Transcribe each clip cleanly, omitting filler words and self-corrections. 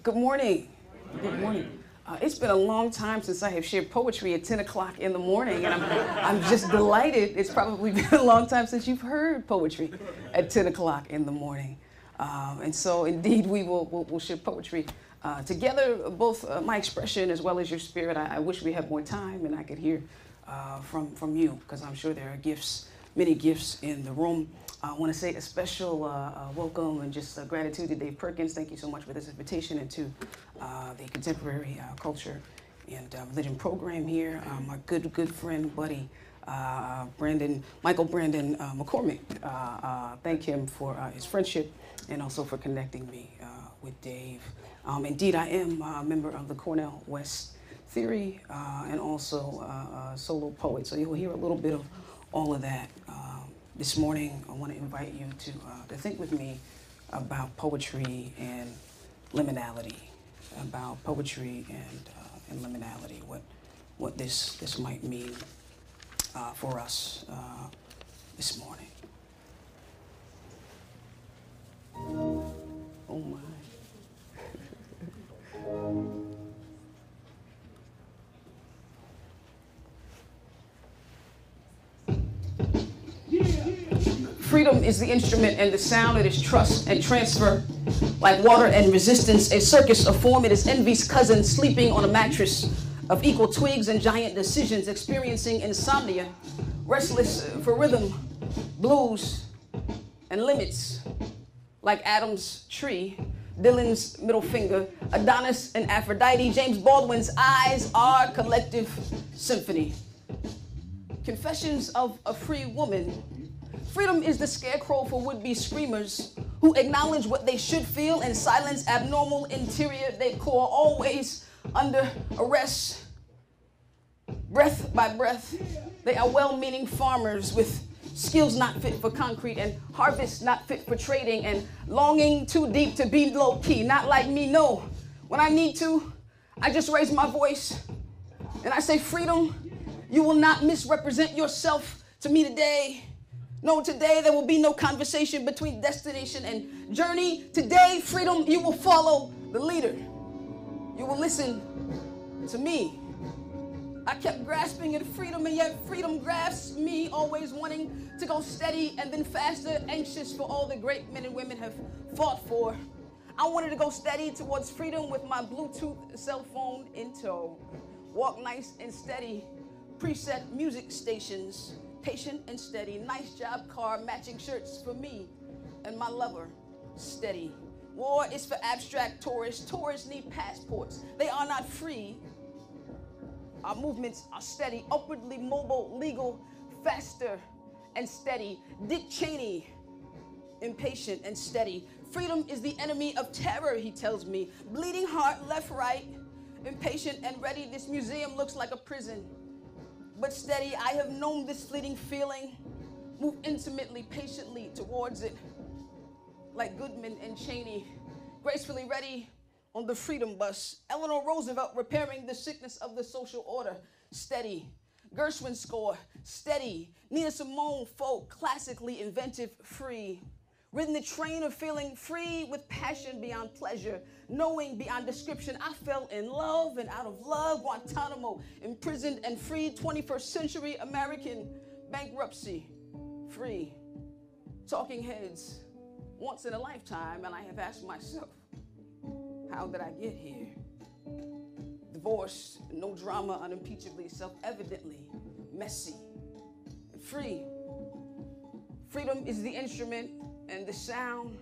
Good morning. Good morning. It's been a long time since I have shared poetry at 10 o'clock in the morning, and I'm just delighted. It's probably been a long time since you've heard poetry at 10 o'clock in the morning. And so, indeed, we'll share poetry together, both my expression as well as your spirit. I wish we had more time and I could hear from you, because I'm sure there are gifts, many gifts in the room. I want to say a special welcome and just gratitude to Dave Perkins. Thank you so much for this invitation into the contemporary culture and religion program here. My good friend, buddy, Michael Brandon McCormick. Thank him for his friendship and also for connecting me with Dave. Indeed, I am a member of the Cornel West Theory and also a solo poet. So you'll hear a little bit of all of that. This morning, I want to invite you to think with me about poetry and liminality, about poetry and liminality, what this might mean for us this morning. Oh my. Freedom is the instrument and the sound. It is trust and transfer. Like water and resistance, a circus of form. It is envy's cousin sleeping on a mattress of equal twigs and giant decisions, experiencing insomnia, restless for rhythm, blues, and limits. Like Adam's tree, Dylan's middle finger, Adonis and Aphrodite, James Baldwin's eyes, our collective symphony. Confessions of a free woman. Freedom is the scarecrow for would-be screamers who acknowledge what they should feel and silence abnormal interior decor, always under arrest. Breath by breath, they are well-meaning farmers with skills not fit for concrete and harvests not fit for trading and longing too deep to be low-key. Not like me, no. When I need to, I just raise my voice and I say, freedom, you will not misrepresent yourself to me today. No, today there will be no conversation between destination and journey. Today, freedom, you will follow the leader. You will listen to me. I kept grasping at freedom, and yet freedom grasps me, always wanting to go steady and then faster, anxious for all the great men and women have fought for. I wanted to go steady towards freedom with my Bluetooth cell phone in tow. Walk nice and steady, preset music stations, patient and steady, nice job car, matching shirts for me and my lover, steady. War is for abstract tourists. Tourists need passports. They are not free. Our movements are steady, upwardly mobile, legal, faster and steady. Dick Cheney, impatient and steady. Freedom is the enemy of terror, he tells me. Bleeding heart, left, right, impatient and ready. This museum looks like a prison. But steady, I have known this fleeting feeling. Move intimately, patiently towards it. Like Goodman and Cheney, gracefully ready on the freedom bus. Eleanor Roosevelt repairing the sickness of the social order. Steady. Gershwin score, steady. Nina Simone folk, classically inventive, free. Ridden the train of feeling free with passion beyond pleasure, knowing beyond description. I fell in love and out of love, Guantanamo, imprisoned and free, 21st century American bankruptcy, free. Talking heads, once in a lifetime, and I have asked myself, how did I get here? Divorce, no drama, unimpeachably, self-evidently, messy, and free. Freedom is the instrument and the sound,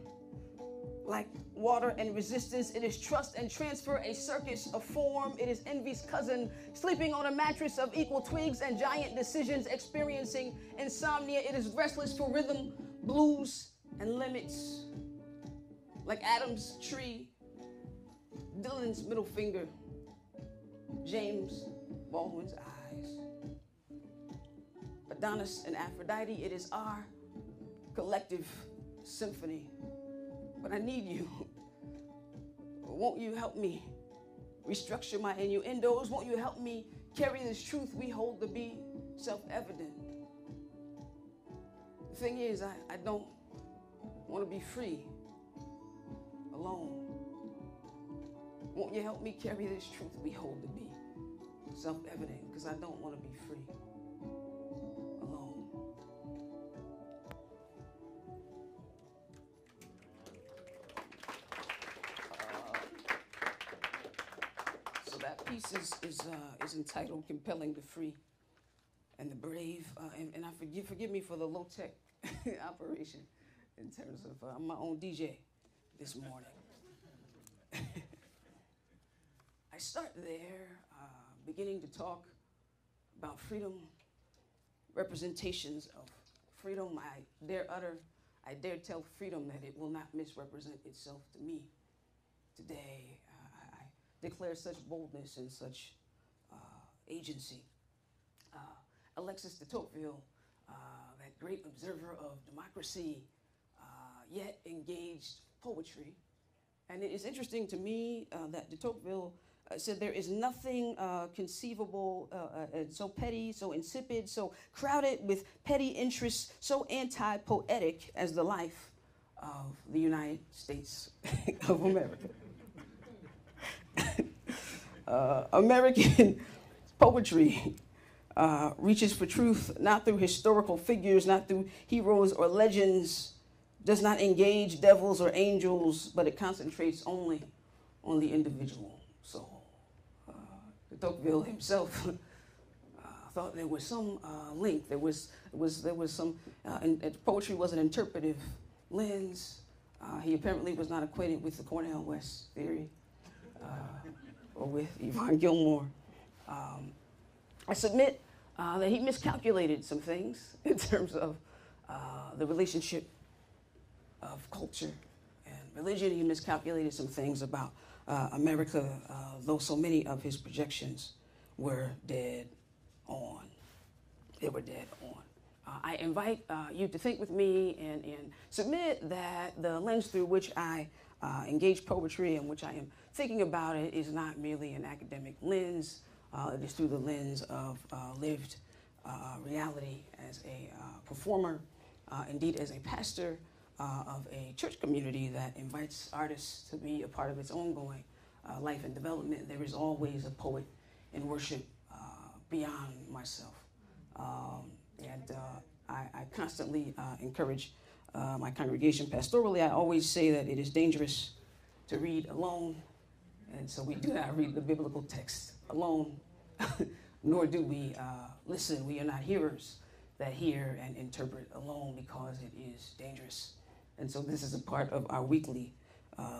like water and resistance. It is trust and transfer, a circus of form. It is envy's cousin, sleeping on a mattress of equal twigs and giant decisions, experiencing insomnia. It is restless for rhythm, blues, and limits. Like Adam's tree, Dylan's middle finger, James Baldwin's eyes. Adonis and Aphrodite, it is our collective symphony. But I need you. Won't you help me restructure my innuendos? Won't you help me carry this truth we hold to be self-evident? The thing is, I don't want to be free alone. Won't you help me carry this truth we hold to be self-evident, because I don't want to be free alone. So that piece is entitled "Compelling the Free and the Brave," and I forgive me for the low-tech operation in terms of I'm my own DJ this morning. I start there, beginning to talk about freedom, representations of freedom. I dare tell freedom that it will not misrepresent itself to me. Today, I declare such boldness and such agency. Alexis de Tocqueville, that great observer of democracy, yet engaged poetry. And it is interesting to me that de Tocqueville said there is nothing conceivable so petty, so insipid, so crowded with petty interests, so anti-poetic as the life of the United States of America. American poetry reaches for truth not through historical figures, not through heroes or legends, does not engage devils or angels, but it concentrates only on the individual soul. De Tocqueville himself thought there was some link. There was some, and poetry was an interpretive lens. He apparently was not acquainted with the Cornel West Theory or with Yvonne Gilmore. I submit that he miscalculated some things in terms of the relationship of culture and religion. He miscalculated some things about America, though so many of his projections were dead on. They were dead on. I invite you to think with me and submit that the lens through which I engage poetry and which I am thinking about it is not merely an academic lens. It is through the lens of lived reality as a performer, indeed as a pastor of a church community that invites artists to be a part of its ongoing life and development. There is always a poet in worship beyond myself. I constantly encourage my congregation pastorally. I always say that it is dangerous to read alone, and so we do not read the biblical text alone, nor do we listen. We are not hearers that hear and interpret alone, because it is dangerous. And so this is a part of our weekly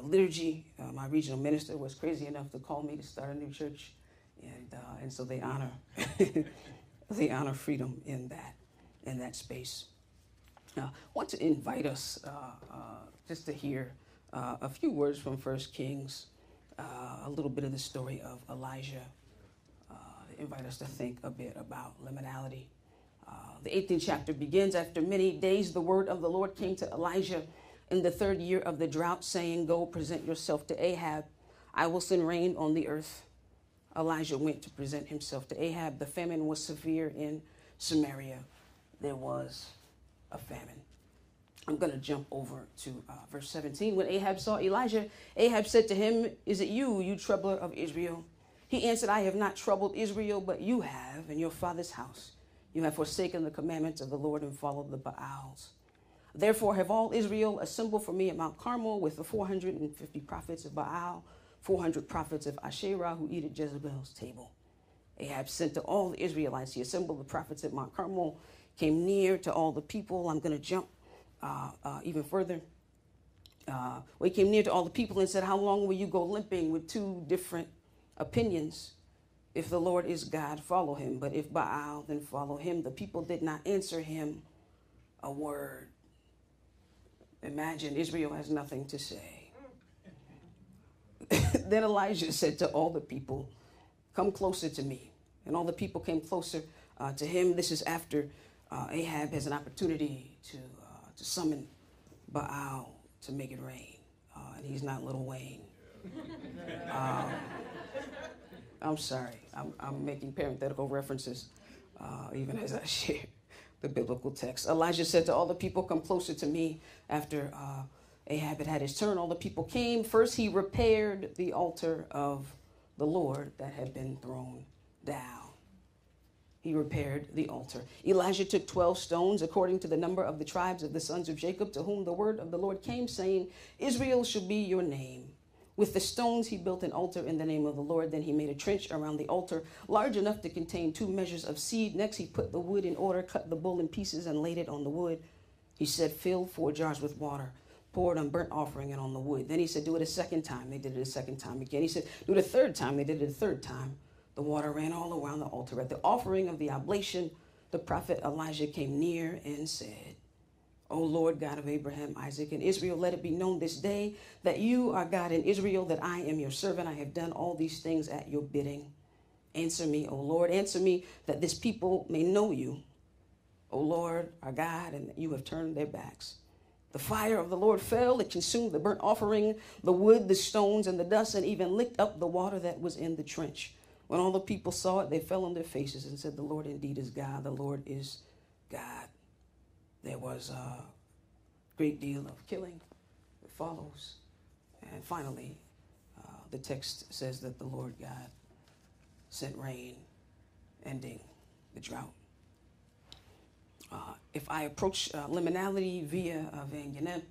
liturgy. My regional minister was crazy enough to call me to start a new church, and so they honor they honor freedom in that space. I want to invite us just to hear a few words from 1 Kings, a little bit of the story of Elijah, to invite us to think a bit about liminality. The 18th chapter begins, "After many days, the word of the Lord came to Elijah in the 3rd year of the drought, saying, 'Go, present yourself to Ahab. I will send rain on the earth.' Elijah went to present himself to Ahab. The famine was severe in Samaria. There was a famine." I'm going to jump over to verse 17. "When Ahab saw Elijah, Ahab said to him, 'Is it you, you troubler of Israel?' He answered, 'I have not troubled Israel, but you have in your father's house. You have forsaken the commandments of the Lord and followed the Baals. Therefore have all Israel assemble for me at Mount Carmel with the 450 prophets of Baal, 400 prophets of Asherah who eat at Jezebel's table.' Ahab sent to all the Israelites. He assembled the prophets at Mount Carmel, came near to all the people." I'm going to jump even further. He came near to all the people and said, "How long will you go limping with two different opinions? If the Lord is God, follow him. But if Baal, then follow him." The people did not answer him a word. Imagine, Israel has nothing to say. Then Elijah said to all the people, "Come closer to me." And all the people came closer to him. This is after Ahab has an opportunity to summon Baal to make it rain. And he's not Lil Wayne. I'm sorry. I'm making parenthetical references even as I share the biblical text. Elijah said to all the people, "Come closer to me." After Ahab had his turn. All the people came. First, he repaired the altar of the Lord that had been thrown down. He repaired the altar. Elijah took 12 stones, according to the number of the tribes of the sons of Jacob, to whom the word of the Lord came, saying, Israel shall be your name. With the stones, he built an altar in the name of the Lord. Then he made a trench around the altar, large enough to contain 2 measures of seed. Next, he put the wood in order, cut the bull in pieces, and laid it on the wood. He said, fill 4 jars with water, pour it on burnt offering and on the wood. Then he said, do it a second time. They did it a second time again. He said, do it a third time. They did it a third time. The water ran all around the altar. At the offering of the oblation, the prophet Elijah came near and said, O Lord God of Abraham, Isaac, and Israel, let it be known this day that you are God in Israel, that I am your servant. I have done all these things at your bidding. Answer me, O Lord, answer me, that this people may know you, O Lord, our God, and that you have turned their backs. The fire of the Lord fell. It consumed the burnt offering, the wood, the stones, and the dust, and even licked up the water that was in the trench. When all the people saw it, they fell on their faces and said, the Lord indeed is God. The Lord is God. There was a great deal of killing that follows. And finally, the text says that the Lord God sent rain, ending the drought. If I approach liminality via Van Gennep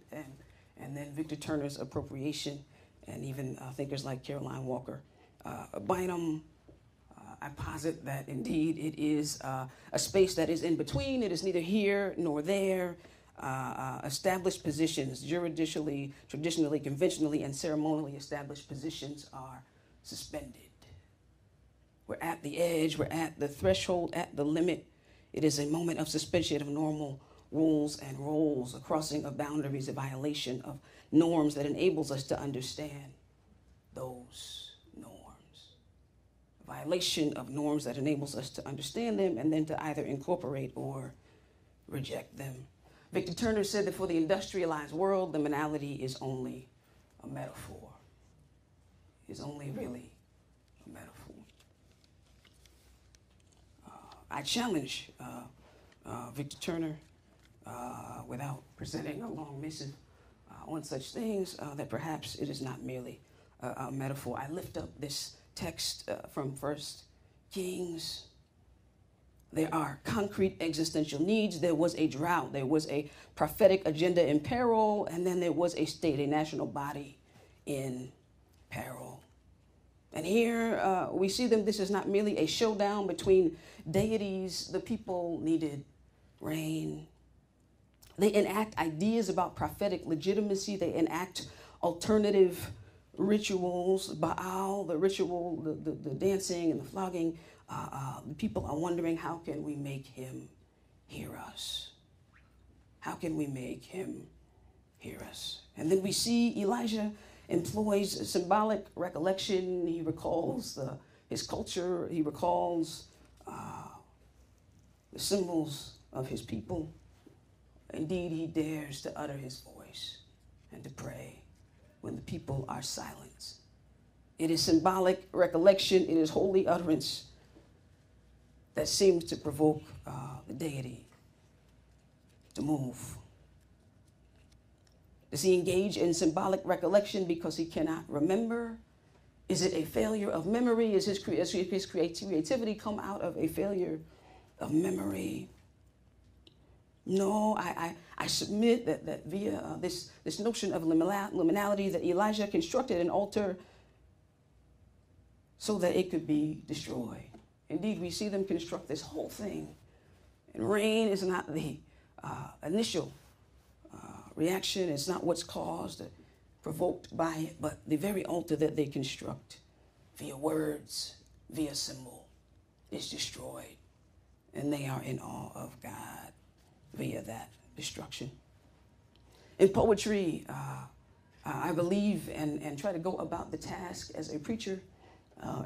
and then Victor Turner's appropriation, and even thinkers like Caroline Walker Bynum, I posit that indeed it is a space that is in between. It is neither here nor there. Established positions, juridicially, traditionally, conventionally, and ceremonially established positions are suspended. We're at the edge. We're at the threshold, at the limit. It is a moment of suspension of normal rules and roles, a crossing of boundaries, a violation of norms that enables us to understand those norms. A violation of norms that enables us to understand them and then to either incorporate or reject them. Victor Turner said that for the industrialized world, liminality is only a metaphor. It's only really a metaphor. I challenge Victor Turner without presenting a long missive on such things that perhaps it is not merely a metaphor. I lift up this text from 1 Kings. There are concrete existential needs. There was a drought. There was a prophetic agenda in peril. And then there was a state, a national body in peril. And here we see them. This is not merely a showdown between deities. The people needed rain. They enact ideas about prophetic legitimacy. They enact alternative rituals. Baal, the ritual, the dancing and the flogging. The people are wondering, how can we make him hear us? How can we make him hear us? And then we see Elijah employs symbolic recollection. He recalls his culture. He recalls the symbols of his people. Indeed, he dares to utter his voice and to pray when the people are silent. It is symbolic recollection. It is holy utterance that seems to provoke the deity to move. Does he engage in symbolic recollection because he cannot remember? Is it a failure of memory? Is his creativity come out of a failure of memory? No, I submit that via this notion of liminality, that Elijah constructed an altar so that it could be destroyed. Indeed, we see them construct this whole thing. And rain is not the initial reaction. It's not what's caused, provoked by it, but the very altar that they construct via words, via symbol, is destroyed. And they are in awe of God via that destruction. In poetry, I believe and try to go about the task as a preacher,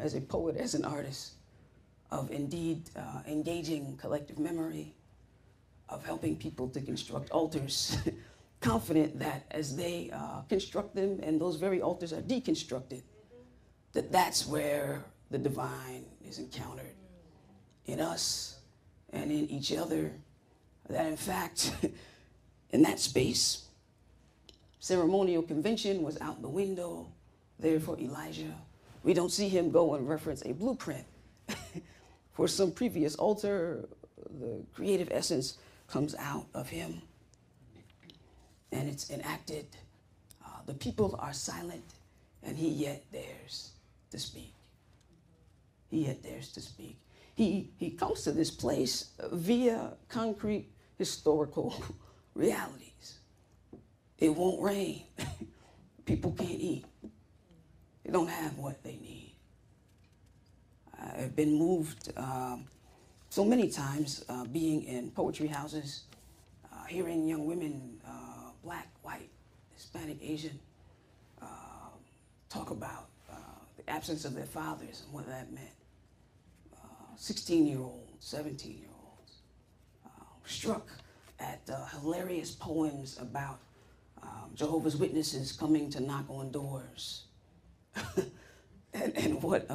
as a poet, as an artist, of indeed engaging collective memory, of helping people to construct altars, confident that as they construct them and those very altars are deconstructed, that's where the divine is encountered in us and in each other. That in fact, in that space, Ceremonial convention was out the window there for Elijah. We don't see him go and reference a blueprint for some previous altar. The creative essence comes out of him and it's enacted. The people are silent and he yet dares to speak. He yet dares to speak. He comes to this place via concrete historical realities. It won't rain. People can't eat. They don't have what they need. I've been moved so many times being in poetry houses, hearing young women, black, white, Hispanic, Asian, talk about the absence of their fathers and what that meant. 16-year-olds, 17-year-olds, struck at hilarious poems about Jehovah's Witnesses coming to knock on doors. and what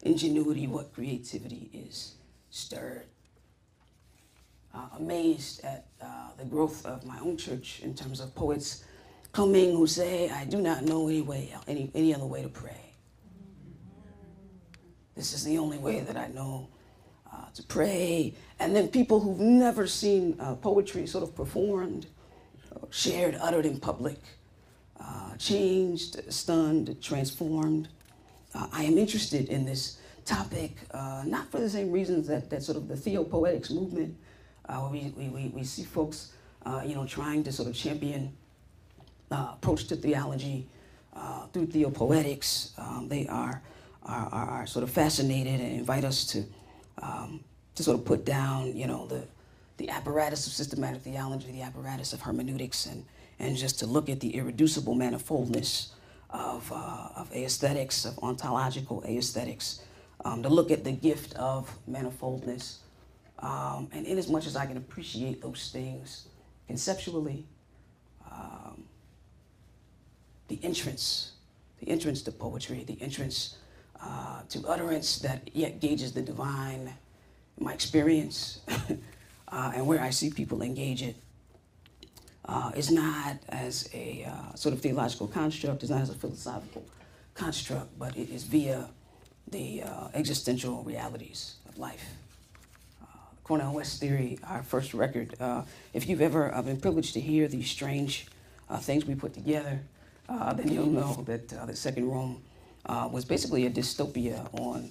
ingenuity, what creativity is stirred. Amazed at the growth of my own church in terms of poets coming who say, I do not know any other way to pray. This is the only way that I know to pray. And then people who've never seen poetry sort of performed, shared, uttered in public, changed, stunned, transformed. I am interested in this topic, not for the same reasons that sort of the theopoetics movement, we see folks, trying to sort of champion approach to theology through theopoetics. They are sort of fascinated and invite us to sort of put down, the apparatus of systematic theology, the apparatus of hermeneutics, and just to look at the irreducible manifoldness of aesthetics, of ontological aesthetics, to look at the gift of manifoldness. And in as much as I can appreciate those things conceptually, the entrance to poetry, the entrance to utterance that yet gauges the divine, my experience, and where I see people engage it, is not as a sort of theological construct, is not as a philosophical construct, but it is via the existential realities of life. Cornel West Theory, our first record. If you've ever been privileged to hear these strange things we put together, then you'll know that the second room was basically a dystopia on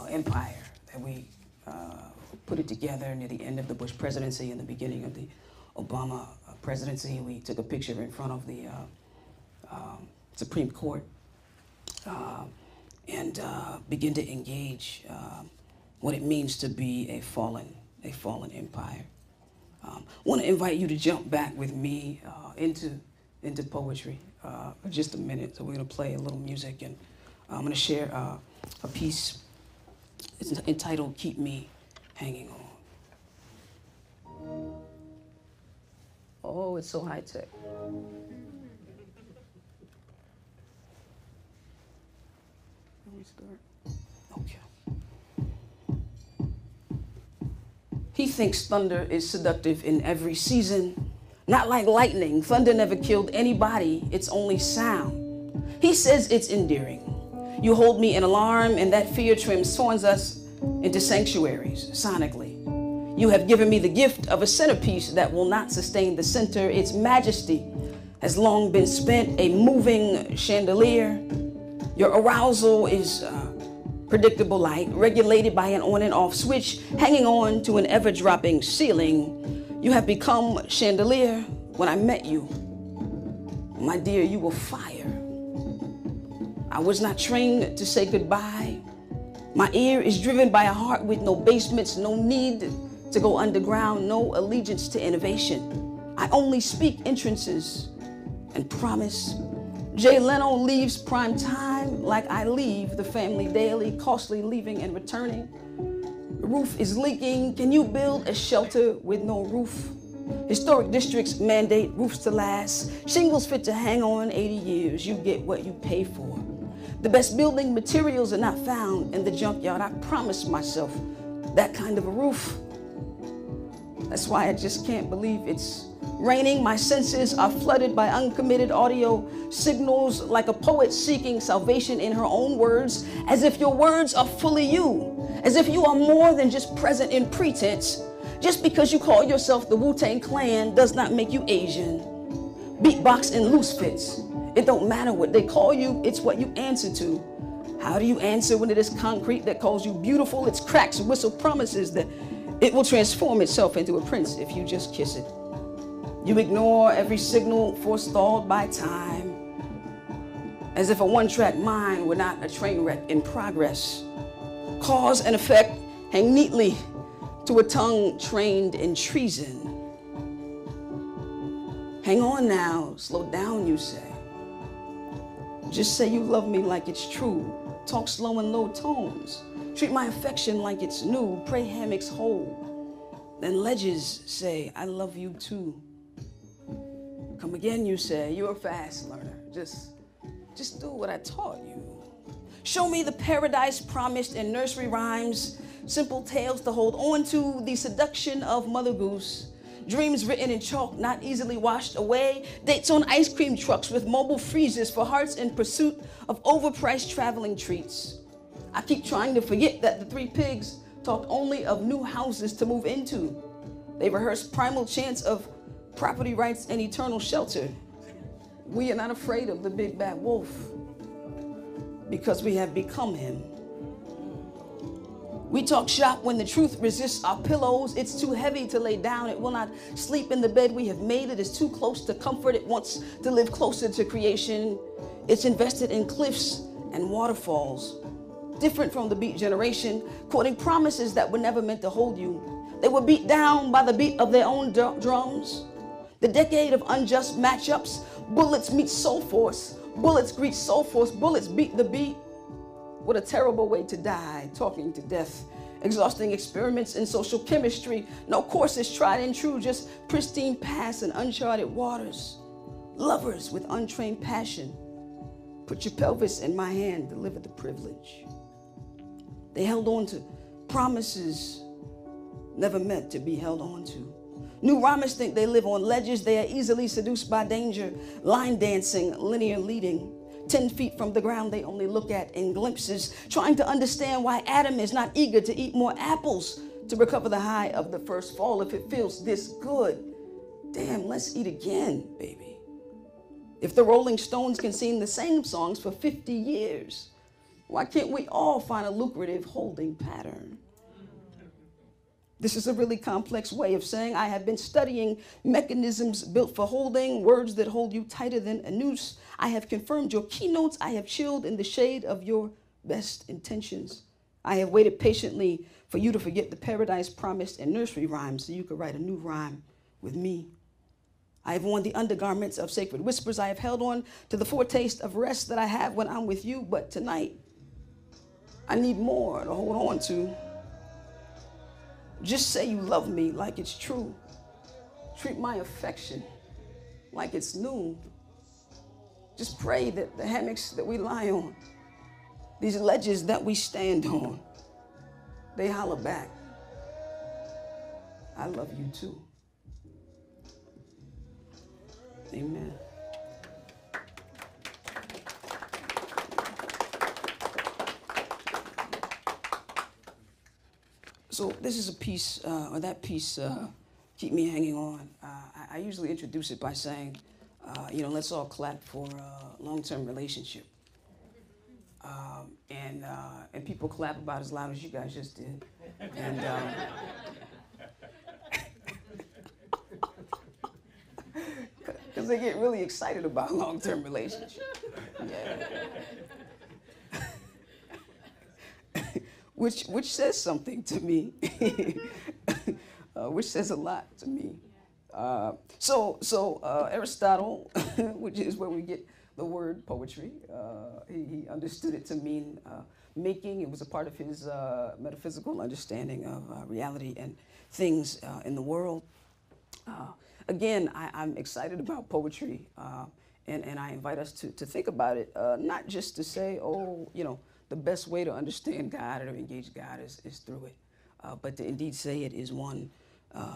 empire, that we put it together near the end of the Bush presidency and the beginning of the Obama presidency. We took a picture in front of the Supreme Court and begin to engage what it means to be a fallen empire. I want to invite you to jump back with me into poetry for just a minute. So we're going to play a little music, and I'm going to share a piece. It's entitled "Keep Me Hanging On." Oh, it's so high tech. Let me start. Okay. He thinks thunder is seductive in every season. Not like lightning, thunder never killed anybody, it's only sound. He says it's endearing. You hold me in alarm, and that fear transforms us into sanctuaries, sonically. You have given me the gift of a centerpiece that will not sustain the center. Its majesty has long been spent, a moving chandelier. Your arousal is predictable light, regulated by an on and off switch, hanging on to an ever-dropping ceiling. You have become chandelier. When I met you, my dear, you were fire. I was not trained to say goodbye. My ear is driven by a heart with no basements, no need to go underground, no allegiance to innovation. I only speak entrances and promise. Jay Leno leaves prime time like I leave the family daily, costly leaving and returning. The roof is leaking. Can you build a shelter with no roof? Historic districts mandate roofs to last. Shingles fit to hang on 80 years. You get what you pay for. The best building materials are not found in the junkyard. I promised myself that kind of a roof. That's why I just can't believe it's raining. My senses are flooded by uncommitted audio signals, like a poet seeking salvation in her own words, as if your words are fully you, as if you are more than just present in pretense. Just because you call yourself the Wu-Tang Clan does not make you Asian. Beatbox in loose fits. It don't matter what they call you, it's what you answer to. How do you answer when it is concrete that calls you beautiful? It's cracks and whistle promises that it will transform itself into a prince if you just kiss it. You ignore every signal forestalled by time, as if a one-track mind were not a train wreck in progress. Cause and effect hang neatly to a tongue trained in treason. Hang on now, slow down, you say. Just say you love me like it's true. Talk slow in low tones. Treat my affection like it's new. Pray hammocks hold. Then ledges say, I love you too. Come again, you say. You're a fast learner. Just do what I taught you. Show me the paradise promised in nursery rhymes. Simple tales to hold on to. The seduction of Mother Goose. Dreams written in chalk, not easily washed away. Dates on ice cream trucks with mobile freezers for hearts in pursuit of overpriced traveling treats. I keep trying to forget that the three pigs talked only of new houses to move into. They rehearsed primal chants of property rights and eternal shelter. We are not afraid of the big bad wolf because we have become him. We talk shop when the truth resists our pillows. It's too heavy to lay down. It will not sleep in the bed we have made. It is too close to comfort. It wants to live closer to creation. It's invested in cliffs and waterfalls. Different from the beat generation, quoting promises that were never meant to hold you. They were beat down by the beat of their own drums. The decade of unjust matchups. Bullets meet soul force. Bullets greet soul force. Bullets beat the beat. What a terrible way to die, talking to death. Exhausting experiments in social chemistry. No courses tried and true, just pristine past and uncharted waters. Lovers with untrained passion. Put your pelvis in my hand, deliver the privilege. They held on to promises never meant to be held on to. New rhymers think they live on ledges. They are easily seduced by danger. Line dancing, linear leading. 10 feet from the ground, they only look at in glimpses, trying to understand why Adam is not eager to eat more apples to recover the high of the first fall. If it feels this good, damn, let's eat again, baby. If the Rolling Stones can sing the same songs for 50 years, why can't we all find a lucrative holding pattern? This is a really complex way of saying I have been studying mechanisms built for holding, words that hold you tighter than a noose. I have confirmed your keynotes. I have chilled in the shade of your best intentions. I have waited patiently for you to forget the paradise promised in nursery rhymes so you could write a new rhyme with me. I have worn the undergarments of sacred whispers. I have held on to the foretaste of rest that I have when I'm with you. But tonight, I need more to hold on to. Just say you love me like it's true. Treat my affection like it's new. Just pray that the hammocks that we lie on, these ledges that we stand on, they holler back, I love you too. Amen. So this is a piece, or that piece, Keep Me Hanging On. I usually introduce it by saying, let's all clap for a long-term relationship. And people clap about as loud as you guys just did. And because they get really excited about long-term relationships. Yeah. Which says something to me, which says a lot to me. So Aristotle, which is where we get the word poetry, he understood it to mean making. It was a part of his metaphysical understanding of reality and things in the world. Again, I'm excited about poetry, and I invite us to think about it, not just to say, the best way to understand God or to engage God is through it, but to indeed say it is one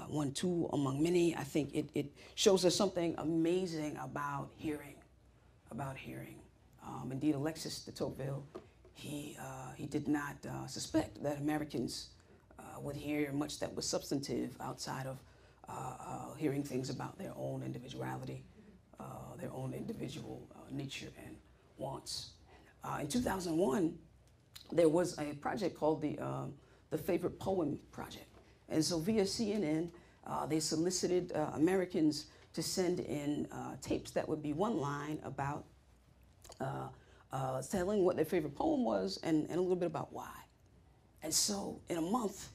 one tool among many. I think it shows us something amazing about hearing, indeed, Alexis de Tocqueville, he did not suspect that Americans would hear much that was substantive outside of hearing things about their own individuality, their own individual nature and wants. In 2001, there was a project called the Favorite Poem Project. And so via CNN, they solicited Americans to send in tapes that would be one line about telling what their favorite poem was and a little bit about why. And so in a month,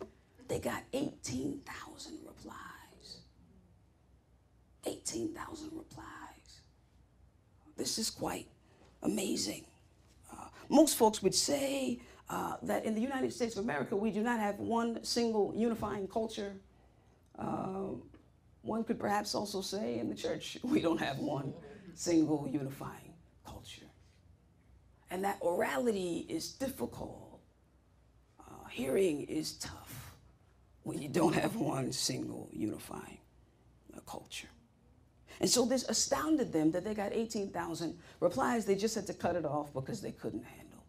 they got 18,000 replies. 18,000 replies. This is quite amazing. Most folks would say that in the United States of America, we do not have one single unifying culture. One could perhaps also say in the church, we don't have one single unifying culture. And that orality is difficult. Hearing is tough when you don't have one single unifying culture. And so this astounded them that they got 18,000 replies. They just had to cut it off because they couldn't handle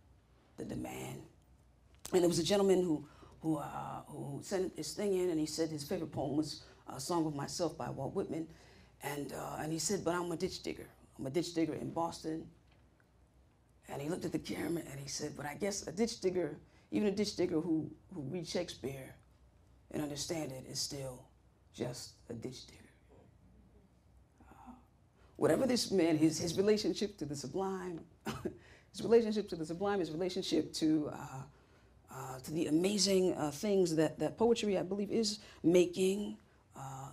the demand. And there was a gentleman who sent this thing in, and he said his favorite poem was A Song of Myself by Walt Whitman. And he said, but I'm a ditch digger. I'm a ditch digger in Boston. And he looked at the camera and he said, but I guess a ditch digger, even a ditch digger who reads Shakespeare and understand it, is still just a ditch digger. Whatever this meant, his relationship to the sublime, his relationship to the amazing things that poetry, I believe, is making.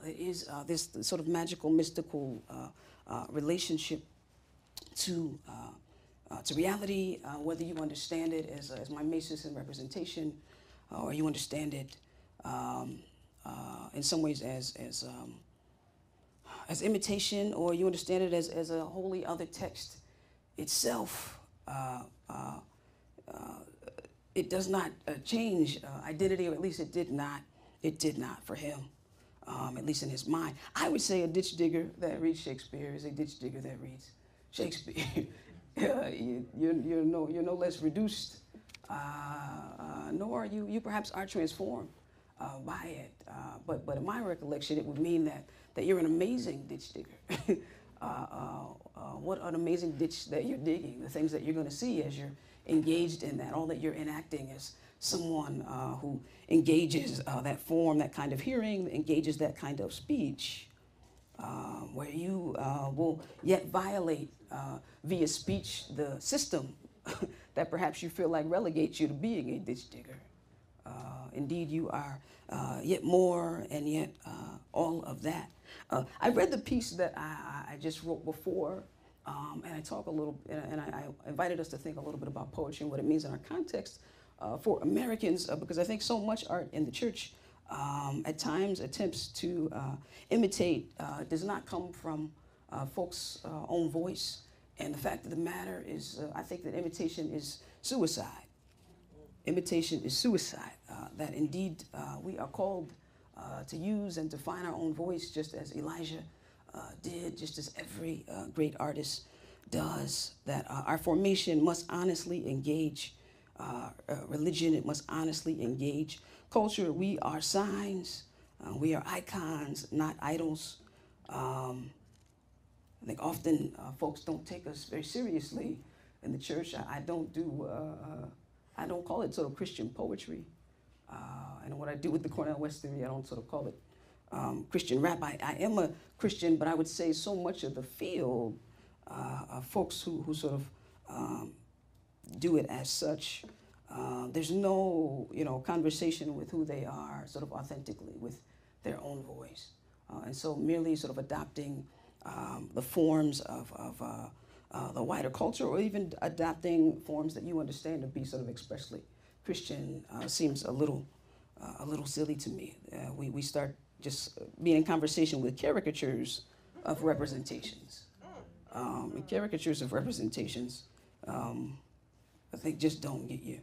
It is this sort of magical, mystical relationship to reality, whether you understand it as mimesis and representation, or you understand it in some ways as imitation, or you understand it as a wholly other text itself. It does not change identity, or at least it did not for him, at least in his mind. I would say a ditch digger that reads Shakespeare is a ditch digger that reads Shakespeare. You're no less reduced, nor you perhaps are transformed by it. But in my recollection, it would mean that you're an amazing ditch digger. What an amazing ditch that you're digging, the things that you're going to see as you're engaged in that, all that you're enacting as someone who engages that form, that kind of hearing, engages that kind of speech, where you will yet violate via speech the system that perhaps you feel like relegates you to being a ditch digger. Indeed, you are yet more and yet all of that. I read the piece that I just wrote before, and I talk a little, and I invited us to think a little bit about poetry and what it means in our context for Americans, because I think so much art in the church at times attempts to imitate does not come from folks' own voice. And the fact of the matter is, I think that imitation is suicide. Imitation is suicide, that indeed we are called to use and to find our own voice, just as Elijah did, just as every great artist does, that our formation must honestly engage religion, it must honestly engage culture. We are signs, we are icons, not idols. I think often folks don't take us very seriously in the church. I don't call it sort of Christian poetry. And what I do with the Cornel West Theory, I don't sort of call it Christian rap. I am a Christian, but I would say so much of the field of folks who sort of do it as such. There's no, conversation with who they are sort of authentically with their own voice. And so merely sort of adopting the forms of the wider culture, or even adopting forms that you understand to be sort of expressly Christian, seems a little silly to me. We start just being in conversation with caricatures of representations. And caricatures of representations, I think, just don't get you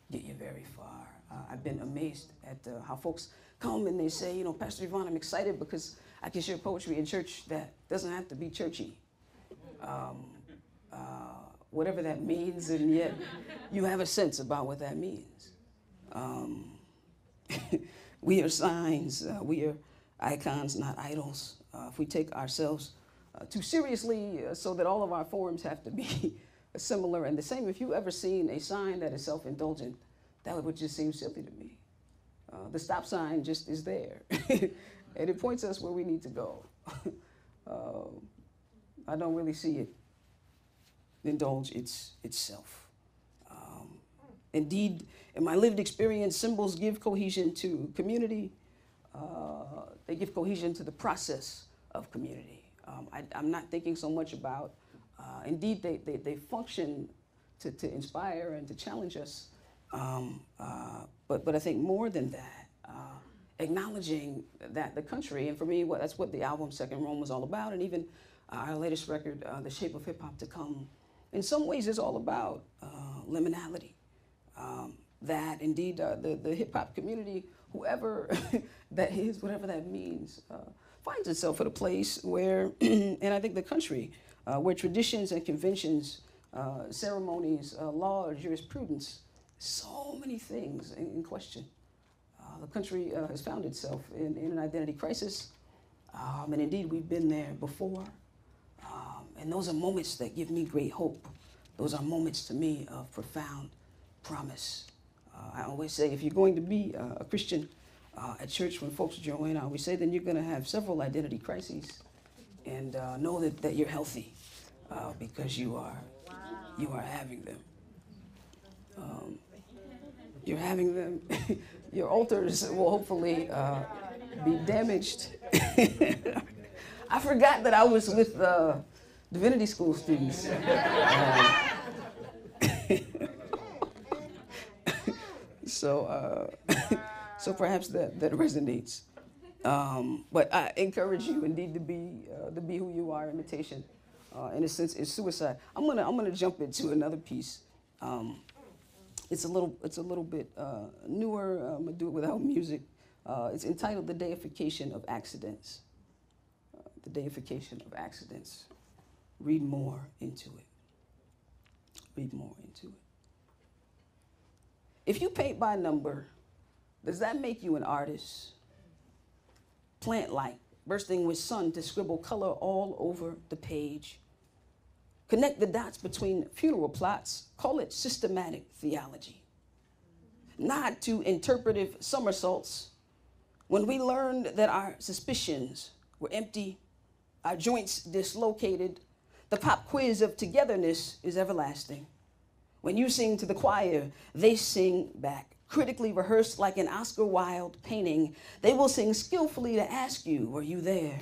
very far. I've been amazed at how folks come and they say, Pastor Yvonne, I'm excited because I can share poetry in church that doesn't have to be churchy. Whatever that means, and yet you have a sense about what that means. We are signs, we are icons, not idols. If we take ourselves too seriously, so that all of our forms have to be similar and the same. If you've ever seen a sign that is self-indulgent, that would just seem silly to me. The stop sign just is there, and it points us where we need to go. I don't really see it indulge itself. Indeed, in my lived experience, symbols give cohesion to community. They give cohesion to the process of community. I'm not thinking so much about, indeed, they function to inspire and to challenge us. But I think more than that, acknowledging that the country, and for me, that's what the album Second Rome was all about, and even our latest record, The Shape of Hip Hop to Come, in some ways is all about liminality. That indeed the hip hop community, whoever that is, whatever that means, finds itself at a place where, and I think the country, where traditions and conventions, ceremonies, law, jurisprudence, so many things in question. The country has found itself in an identity crisis, and indeed we've been there before. And those are moments that give me great hope. Those are moments to me of profound promise. I always say, if you're going to be a Christian at church, when folks join, I always say, then you're going to have several identity crises, and know that you're healthy because you are having them. You're having them. Your altars will hopefully be damaged. I forgot that I was with Divinity School students. So perhaps that resonates. But I encourage you indeed to be who you are. Imitation, in a sense, is suicide. I'm gonna jump into another piece. It's a little bit newer. I'm gonna do it without music. It's entitled "The Deification of Accidents." The deification of accidents. Read more into it. Read more into it. If you paint by number, does that make you an artist? Plant light, bursting with sun to scribble color all over the page. Connect the dots between funeral plots, call it systematic theology. Nod to interpretive somersaults. When we learned that our suspicions were empty, our joints dislocated, the pop quiz of togetherness is everlasting. When you sing to the choir, they sing back. Critically rehearsed like an Oscar Wilde painting, they will sing skillfully to ask you, were you there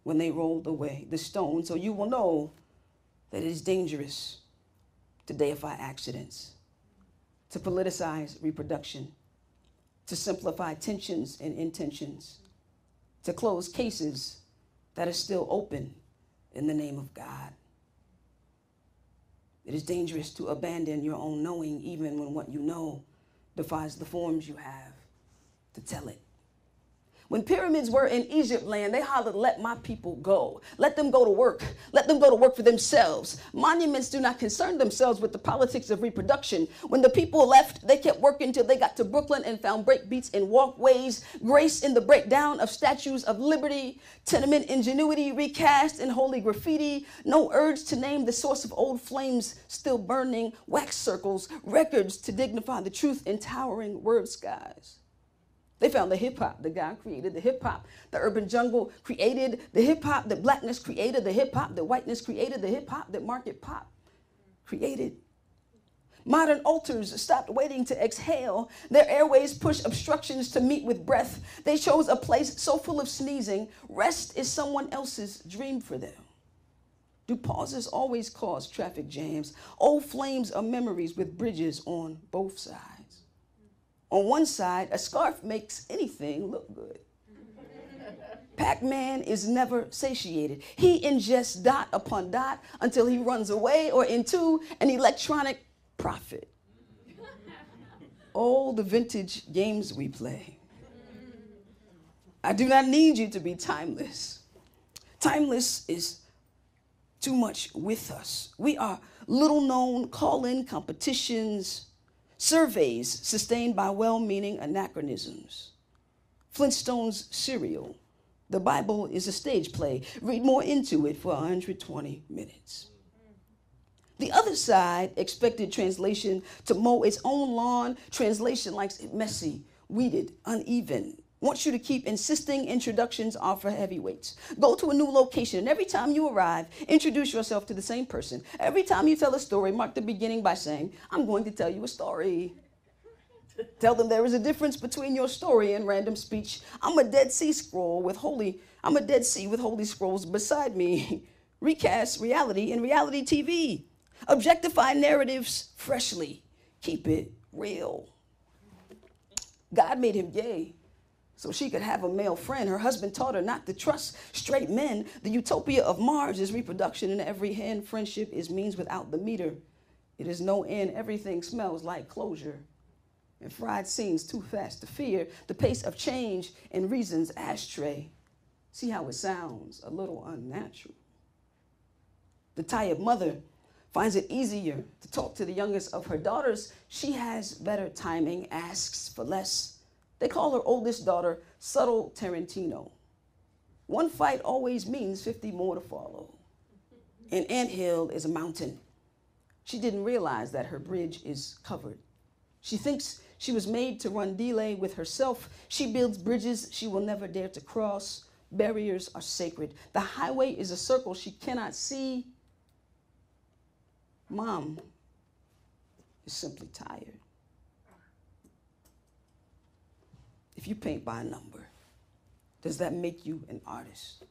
when they rolled away the stone? So you will know that it is dangerous to deify accidents, to politicize reproduction, to simplify tensions and intentions, to close cases that are still open in the name of God. It is dangerous to abandon your own knowing even when what you know defies the forms you have to tell it. When pyramids were in Egypt land, they hollered, let my people go. Let them go to work. Let them go to work for themselves. Monuments do not concern themselves with the politics of reproduction. When the people left, they kept working till they got to Brooklyn and found breakbeats in walkways, grace in the breakdown of statues of liberty, tenement ingenuity recast in holy graffiti, no urge to name the source of old flames still burning, wax circles, records to dignify the truth in towering word skies. They found the hip-hop that God created, the hip-hop the urban jungle created, the hip-hop that blackness created, the hip-hop that whiteness created, the hip-hop that market pop created. Modern altars stopped waiting to exhale. Their airways pushed obstructions to meet with breath. They chose a place so full of sneezing, rest is someone else's dream for them. Do pauses always cause traffic jams? Old flames are memories with bridges on both sides. On one side, a scarf makes anything look good. Pac-Man is never satiated. He ingests dot upon dot until he runs away or into an electronic profit. Oh, the vintage games we play. I do not need you to be timeless. Timeless is too much with us. We are little known call-in competitions, surveys sustained by well-meaning anachronisms. Flintstones cereal. The Bible is a stage play. Read more into it for 120 minutes. The other side expected translation to mow its own lawn. Translation likes it messy, weeded, uneven. Wants you to keep insisting introductions are for heavyweights. Go to a new location, and every time you arrive, introduce yourself to the same person. Every time you tell a story, mark the beginning by saying, I'm going to tell you a story. Tell them there is a difference between your story and random speech. I'm a Dead Sea with holy scrolls beside me. Recast reality in reality TV. Objectify narratives freshly. Keep it real. God made him gay so she could have a male friend. Her husband taught her not to trust straight men. The utopia of Mars is reproduction in every hand. Friendship is means without the meter. It is no end. Everything smells like closure. And fried scenes too fast to fear. The pace of change and reason's ashtray. See how it sounds? A little unnatural. The tired mother finds it easier to talk to the youngest of her daughters. She has better timing, asks for less. They call her oldest daughter Subtle Tarantino. One fight always means 50 more to follow. An anthill is a mountain. She didn't realize that her bridge is covered. She thinks she was made to run delay with herself. She builds bridges she will never dare to cross. Barriers are sacred. The highway is a circle she cannot see. Mom is simply tired. If you paint by a number, does that make you an artist?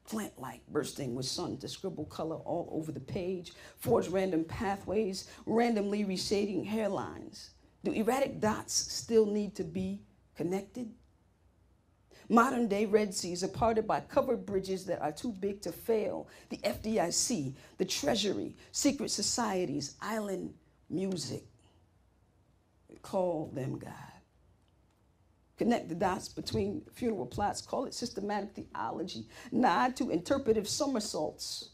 Plant-like, bursting with sun to scribble color all over the page, forge random pathways, randomly reshading hairlines. Do erratic dots still need to be connected? Modern day Red Seas are parted by covered bridges that are too big to fail. The FDIC, the Treasury, secret societies, island music. Call them God. Connect the dots between funeral plots, call it systematic theology. Nod to interpretive somersaults.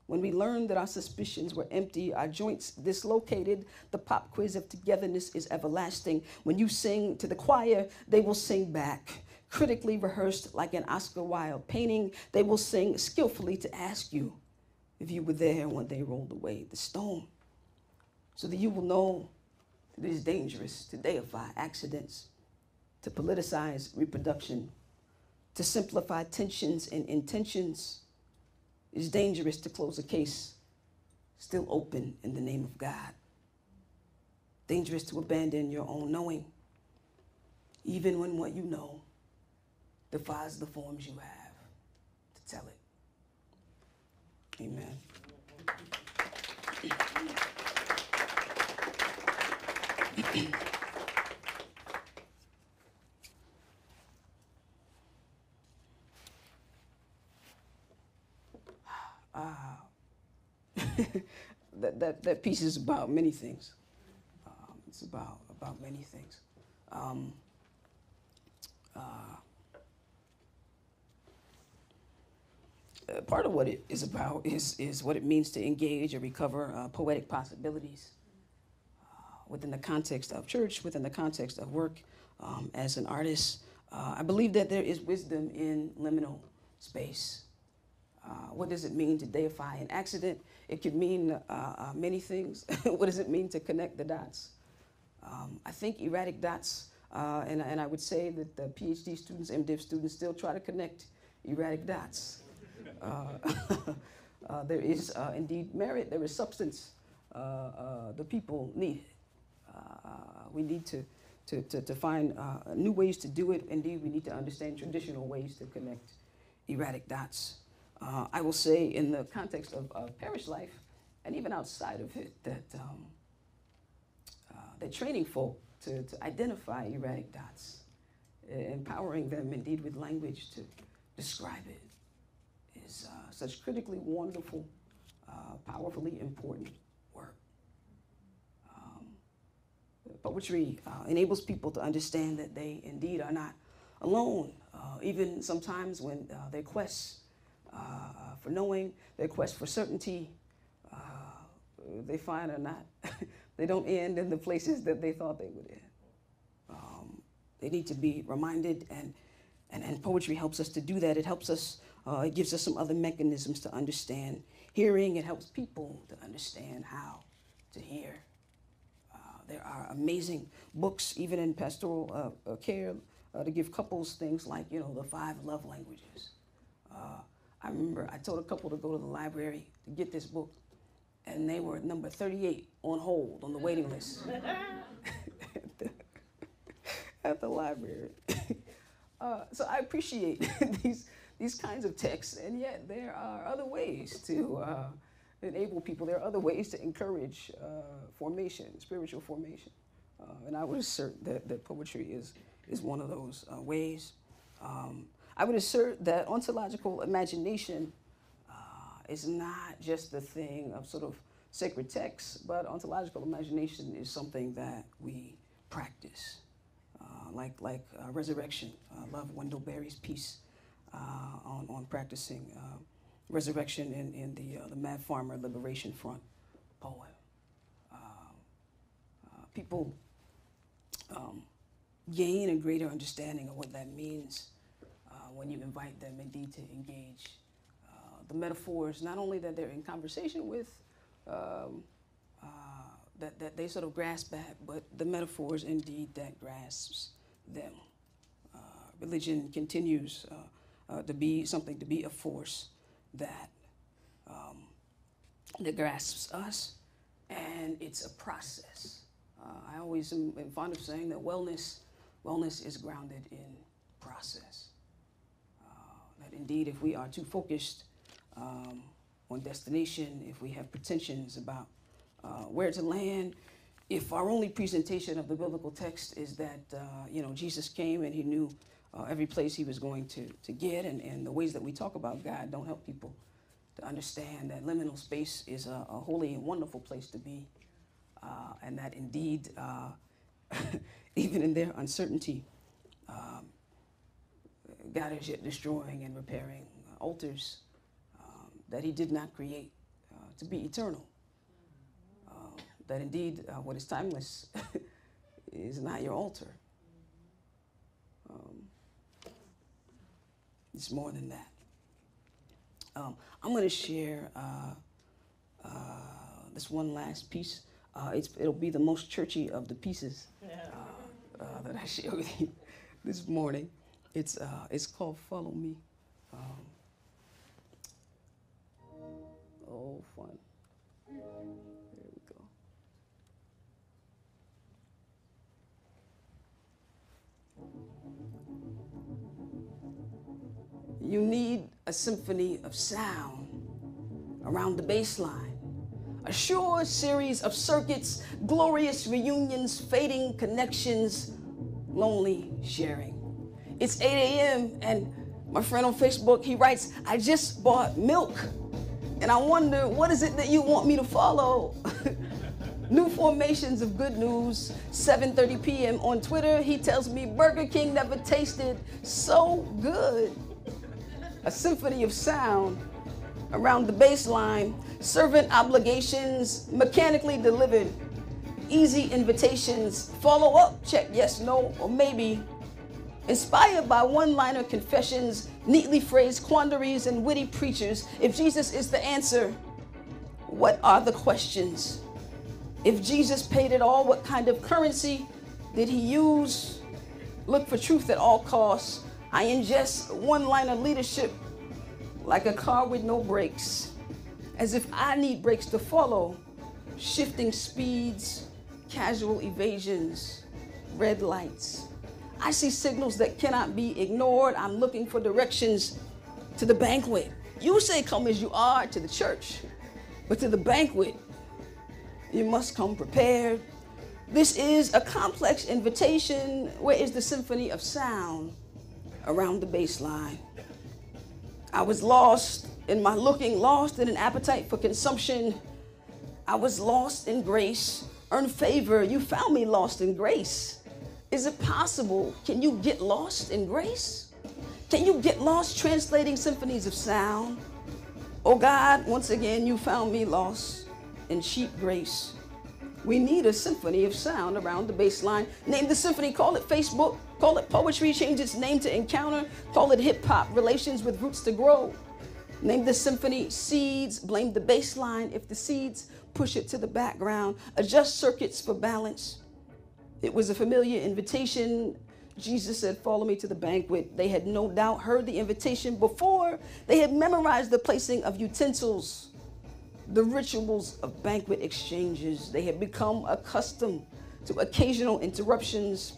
When we learn that our suspicions were empty, our joints dislocated, the pop quiz of togetherness is everlasting. When you sing to the choir, they will sing back. Critically rehearsed like an Oscar Wilde painting, they will sing skillfully to ask you if you were there when they rolled away the stone, so that you will know it is dangerous to deify accidents, to politicize reproduction, to simplify tensions and intentions. It is dangerous to close a case still open in the name of God. Dangerous to abandon your own knowing, even when what you know defies the forms you have to tell it. Amen. That piece is about many things. It's about many things. Part of what it is about is what it means to engage or recover poetic possibilities within the context of church, within the context of work as an artist. I believe that there is wisdom in liminal space. What does it mean to deify an accident? It could mean many things. What does it mean to connect the dots? I think erratic dots, and I would say that the PhD students, MDiv students still try to connect erratic dots. There is indeed merit, there is substance. The people need it. We need to find new ways to do it. Indeed, we need to understand traditional ways to connect erratic dots. I will say in the context of parish life, and even outside of it, that training folk to identify erratic dots, empowering them indeed with language to describe it, is such critically wonderful, powerfully important work. Poetry enables people to understand that they indeed are not alone, even sometimes when their quests for knowing, their quest for certainty, they find are not, they don't end in the places that they thought they would end. They need to be reminded, and poetry helps us to do that. It helps us, it gives us some other mechanisms to understand hearing. It helps people to understand how to hear. There are amazing books, even in pastoral care, to give couples things like, you know, the 5 love languages. I remember I told a couple to go to the library to get this book, and they were number 38 on hold on the waiting list at the library. So I appreciate these kinds of texts, and yet there are other ways to enable people. There are other ways to encourage formation, spiritual formation. And I would assert that poetry is one of those ways. I would assert that ontological imagination is not just the thing of sort of sacred texts, but ontological imagination is something that we practice. Like resurrection. I love Wendell Berry's piece on practicing resurrection in the Mad Farmer Liberation Front poem. People gain a greater understanding of what that means when you invite them indeed to engage the metaphors, not only that they're in conversation with, that they sort of grasp at, but the metaphors indeed that grasps them. Religion continues to be something, to be a force that that grasps us, and it's a process. I always am fond of saying that wellness is grounded in process. That indeed, if we are too focused on destination, if we have pretensions about where to land, if our only presentation of the biblical text is that you know, Jesus came and he knew every place he was going to get, and the ways that we talk about God don't help people to understand that liminal space is a holy and wonderful place to be, and that indeed, even in their uncertainty, God is yet destroying and repairing altars that he did not create to be eternal. That indeed what is timeless is not your altar. It's more than that. I'm going to share this one last piece. It'll be the most churchy of the pieces that I share with you this morning. It's called Follow Me. Oh, fun. There we go. You need a symphony of sound around the bass line, a sure series of circuits, glorious reunions, fading connections, lonely sharing. It's 8 a.m. and my friend on Facebook, he writes, I just bought milk and I wonder, what is it that you want me to follow? New formations of good news, 7:30 p.m. on Twitter. He tells me Burger King never tasted so good. A symphony of sound around the baseline, servant obligations mechanically delivered, easy invitations, follow up, check yes, no, or maybe. Inspired by one-liner confessions, neatly phrased quandaries, and witty preachers. If Jesus is the answer, what are the questions? If Jesus paid it all, what kind of currency did he use? Look for truth at all costs. I ingest one-liner leadership like a car with no brakes, as if I need brakes to follow. Shifting speeds, casual evasions, red lights. I see signals that cannot be ignored. I'm looking for directions to the banquet. You say come as you are to the church, but to the banquet, you must come prepared. This is a complex invitation. Where is the symphony of sound around the bass line? I was lost in my looking, lost in an appetite for consumption. I was lost in grace, earned favor. You found me lost in grace. Is it possible? Can you get lost in grace? Can you get lost translating symphonies of sound? Oh God, once again, you found me lost in cheap grace. We need a symphony of sound around the bass line. Name the symphony, call it Facebook, call it poetry, change its name to encounter, call it hip hop, relations with roots to grow. Name the symphony seeds, blame the bass line if the seeds push it to the background, adjust circuits for balance. It was a familiar invitation. Jesus said, follow me to the banquet. They had no doubt heard the invitation before. They had memorized the placing of utensils, the rituals of banquet exchanges. They had become accustomed to occasional interruptions.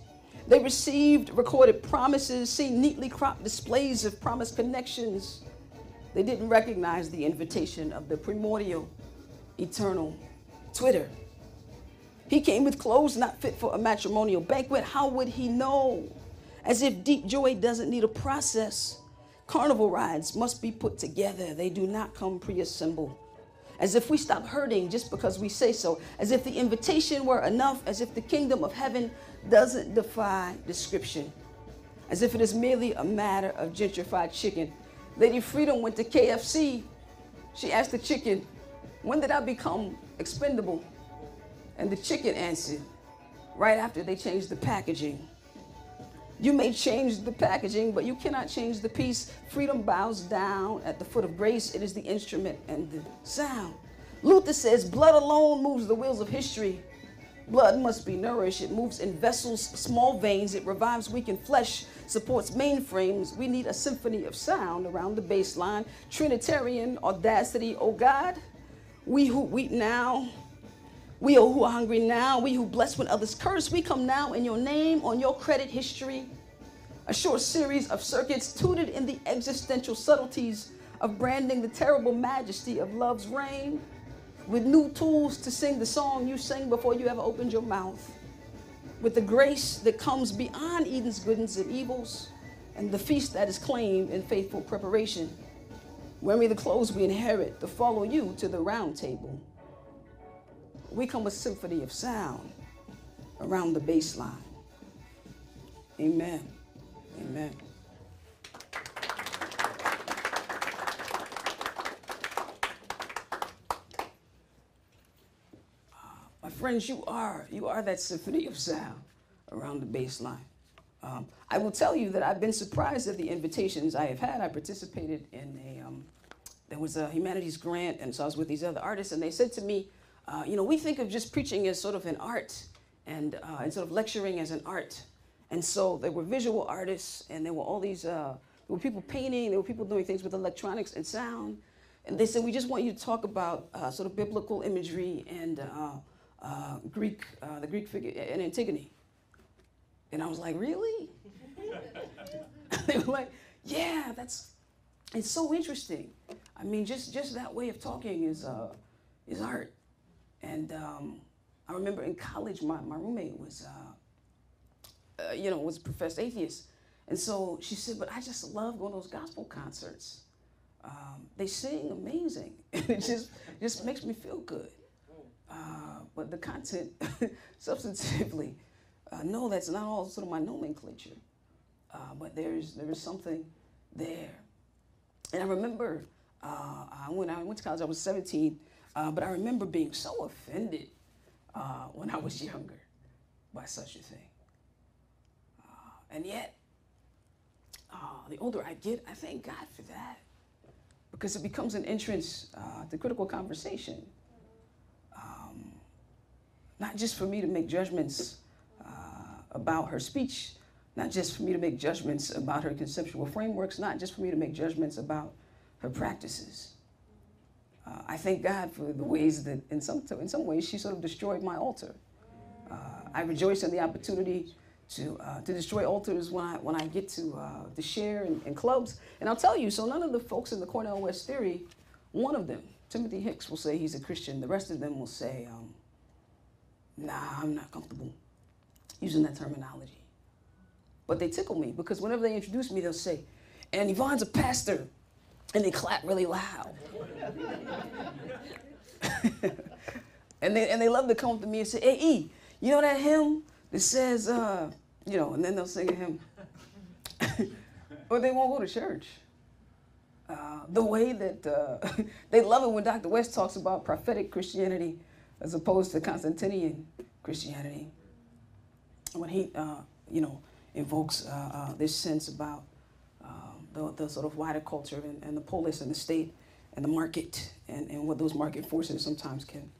They received recorded promises, seen neatly cropped displays of promised connections. They didn't recognize the invitation of the primordial, eternal Twitter. He came with clothes not fit for a matrimonial banquet. How would he know? As if deep joy doesn't need a process. Carnival rides must be put together. They do not come pre-assembled. As if we stop hurting just because we say so. As if the invitation were enough. As if the kingdom of heaven doesn't defy description. As if it is merely a matter of gentrified chicken. Lady Freedom went to KFC. She asked the chicken, when did I become expendable? And the chicken answered, right after they changed the packaging. You may change the packaging, but you cannot change the piece. Freedom bows down at the foot of grace. It is the instrument and the sound. Luther says, blood alone moves the wheels of history. Blood must be nourished. It moves in vessels, small veins. It revives weakened flesh, supports mainframes. We need a symphony of sound around the bass line. Trinitarian audacity, oh God, we who weep now, we who are hungry now, we who bless when others curse, we come now in your name, on your credit history. A short series of circuits tutored in the existential subtleties of branding the terrible majesty of love's reign, with new tools to sing the song you sang before you ever opened your mouth, with the grace that comes beyond Eden's goodness and evils, and the feast that is claimed in faithful preparation. Wear me the clothes we inherit to follow you to the round table. We come with symphony of sound around the bass line. Amen. Amen. My friends, you are that symphony of sound around the bass line. I will tell you that I've been surprised at the invitations I have had. I participated in there was a humanities grant, and so I was with these other artists, and they said to me, we think of just preaching as sort of an art and sort of lecturing as an art. And so there were visual artists, and there were all these, there were people painting, there were people doing things with electronics and sound. And they said, we just want you to talk about sort of biblical imagery and the Greek figure and Antigone. And I was like, really? They were like, yeah, it's so interesting. I mean, just that way of talking is art. And I remember in college, my roommate was a professed atheist. And so she said, but I just love going to those gospel concerts. They sing amazing. And it just makes me feel good. But the content, substantively, no, that's not all sort of my nomenclature. But there is something there. And I remember when I went to college, I was 17, but I remember being so offended when I was younger by such a thing. And yet, the older I get, I thank God for that, because it becomes an entrance to critical conversation. Not just for me to make judgments about her speech, not just for me to make judgments about her conceptual frameworks, not just for me to make judgments about her practices. I thank God for the ways that, in some ways, she sort of destroyed my altar. I rejoice in the opportunity to destroy altars when I get to share in clubs. And I'll tell you, so none of the folks in the Cornel West Theory, one of them, Timothy Hicks, will say he's a Christian. The rest of them will say, nah, I'm not comfortable using that terminology. But they tickle me, because whenever they introduce me, they'll say, and Yvonne's a pastor, and they clap really loud. and they love to come up to me and say, hey, E, you know that hymn that says, you know, and then they'll sing a hymn. Or they won't go to church. The way that they love it when Dr. West talks about prophetic Christianity as opposed to Constantinian Christianity. When he, you know, invokes this sense about the sort of wider culture and the polis and the state and the market and what those market forces sometimes can,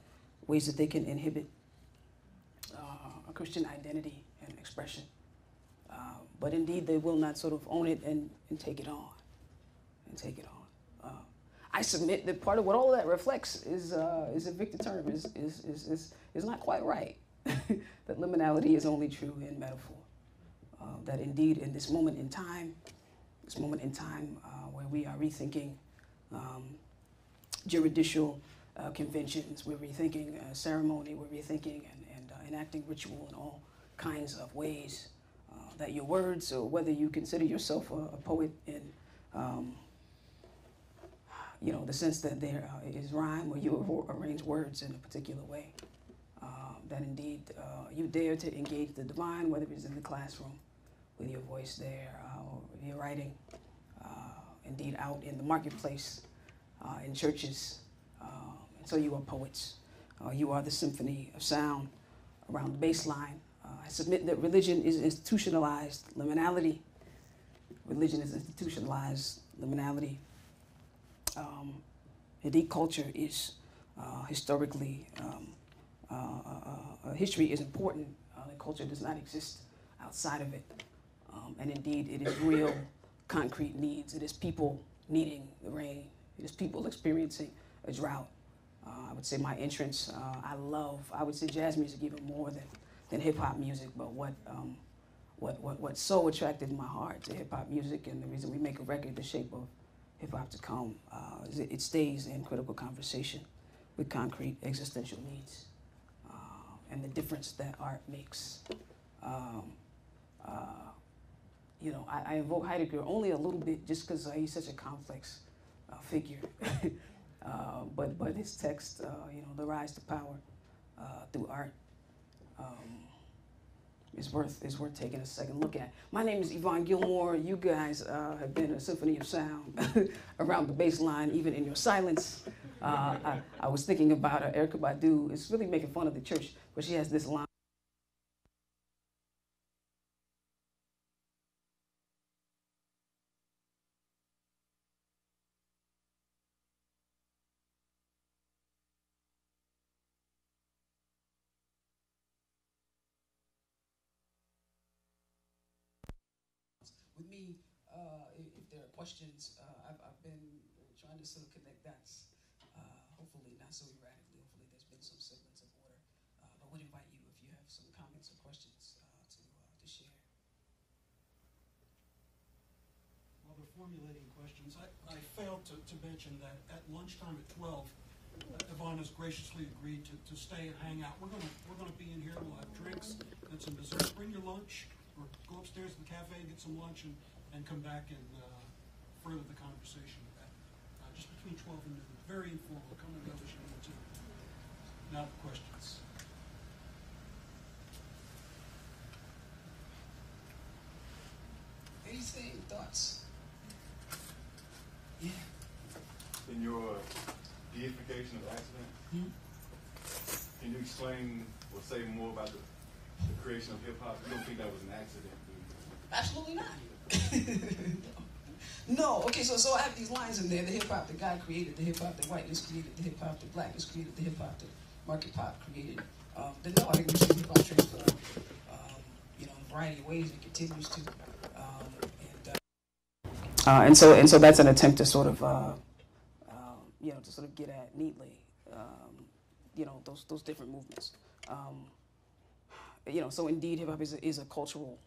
ways that they can inhibit a Christian identity and expression. But indeed, they will not sort of own it and take it on. I submit that part of what all of that reflects is that Victor Turner is not quite right. That liminality is only true in metaphor. That indeed, in this moment in time where we are rethinking juridical conventions, we're rethinking ceremony, we're rethinking and enacting ritual in all kinds of ways, that your words, or whether you consider yourself a poet in you know, the sense that there is rhyme, or you arrange words in a particular way, that indeed you dare to engage the divine, whether it's in the classroom with your voice there, or your writing, indeed out in the marketplace, in churches. And so you are poets. You are the symphony of sound around the bass line. I submit that religion is institutionalized liminality. Religion is institutionalized liminality. Indeed, culture is historically, history is important. And culture does not exist outside of it. And indeed, it is real, concrete needs. It is people needing the rain. It is people experiencing a drought. I would say my entrance, I would say jazz music even more than hip hop music, but what so attracted my heart to hip hop music, and the reason we make a record the shape of hip hop to come, is it stays in critical conversation with concrete existential needs, and the difference that art makes. You know, I invoke Heidegger only a little bit just because he's such a complex figure. But his text, you know, The Rise to Power through art, is worth taking a second look at. My name is Yvonne Gilmore. You guys have been a symphony of sound around the bass line, even in your silence. I was thinking about Erykah Badu. It's really making fun of the church, but she has this line. With me, if there are questions, I've been trying to sort of connect dots, hopefully not so erratically, hopefully there's been some semblance of order, but would invite you if you have some comments or questions to share. While they're formulating questions, I failed to mention that at lunchtime at 12, Yvonne has graciously agreed to stay and hang out. We're gonna be in here, we'll have drinks and some dessert. Bring your lunch, or go upstairs to the cafe and get some lunch and come back and further the conversation with that. Just between 12 and noon. Very informal. Come and go as you need to. Now the questions. Anything, thoughts? Yeah. In your deification of accident, can you explain or say more about the creation of hip hop? You don't think that was an accident, do you? Absolutely not. No. Okay, so I have these lines in there. The hip hop that God created, the hip hop that whiteness created, the hip hop that blackness created, the hip hop that market pop created. No, I think we see hip hop transform, you know, in a variety of ways. It continues to, and so that's an attempt to sort of, you know, to sort of get at neatly, you know, those different movements. You know, so indeed, hip hop is a cultural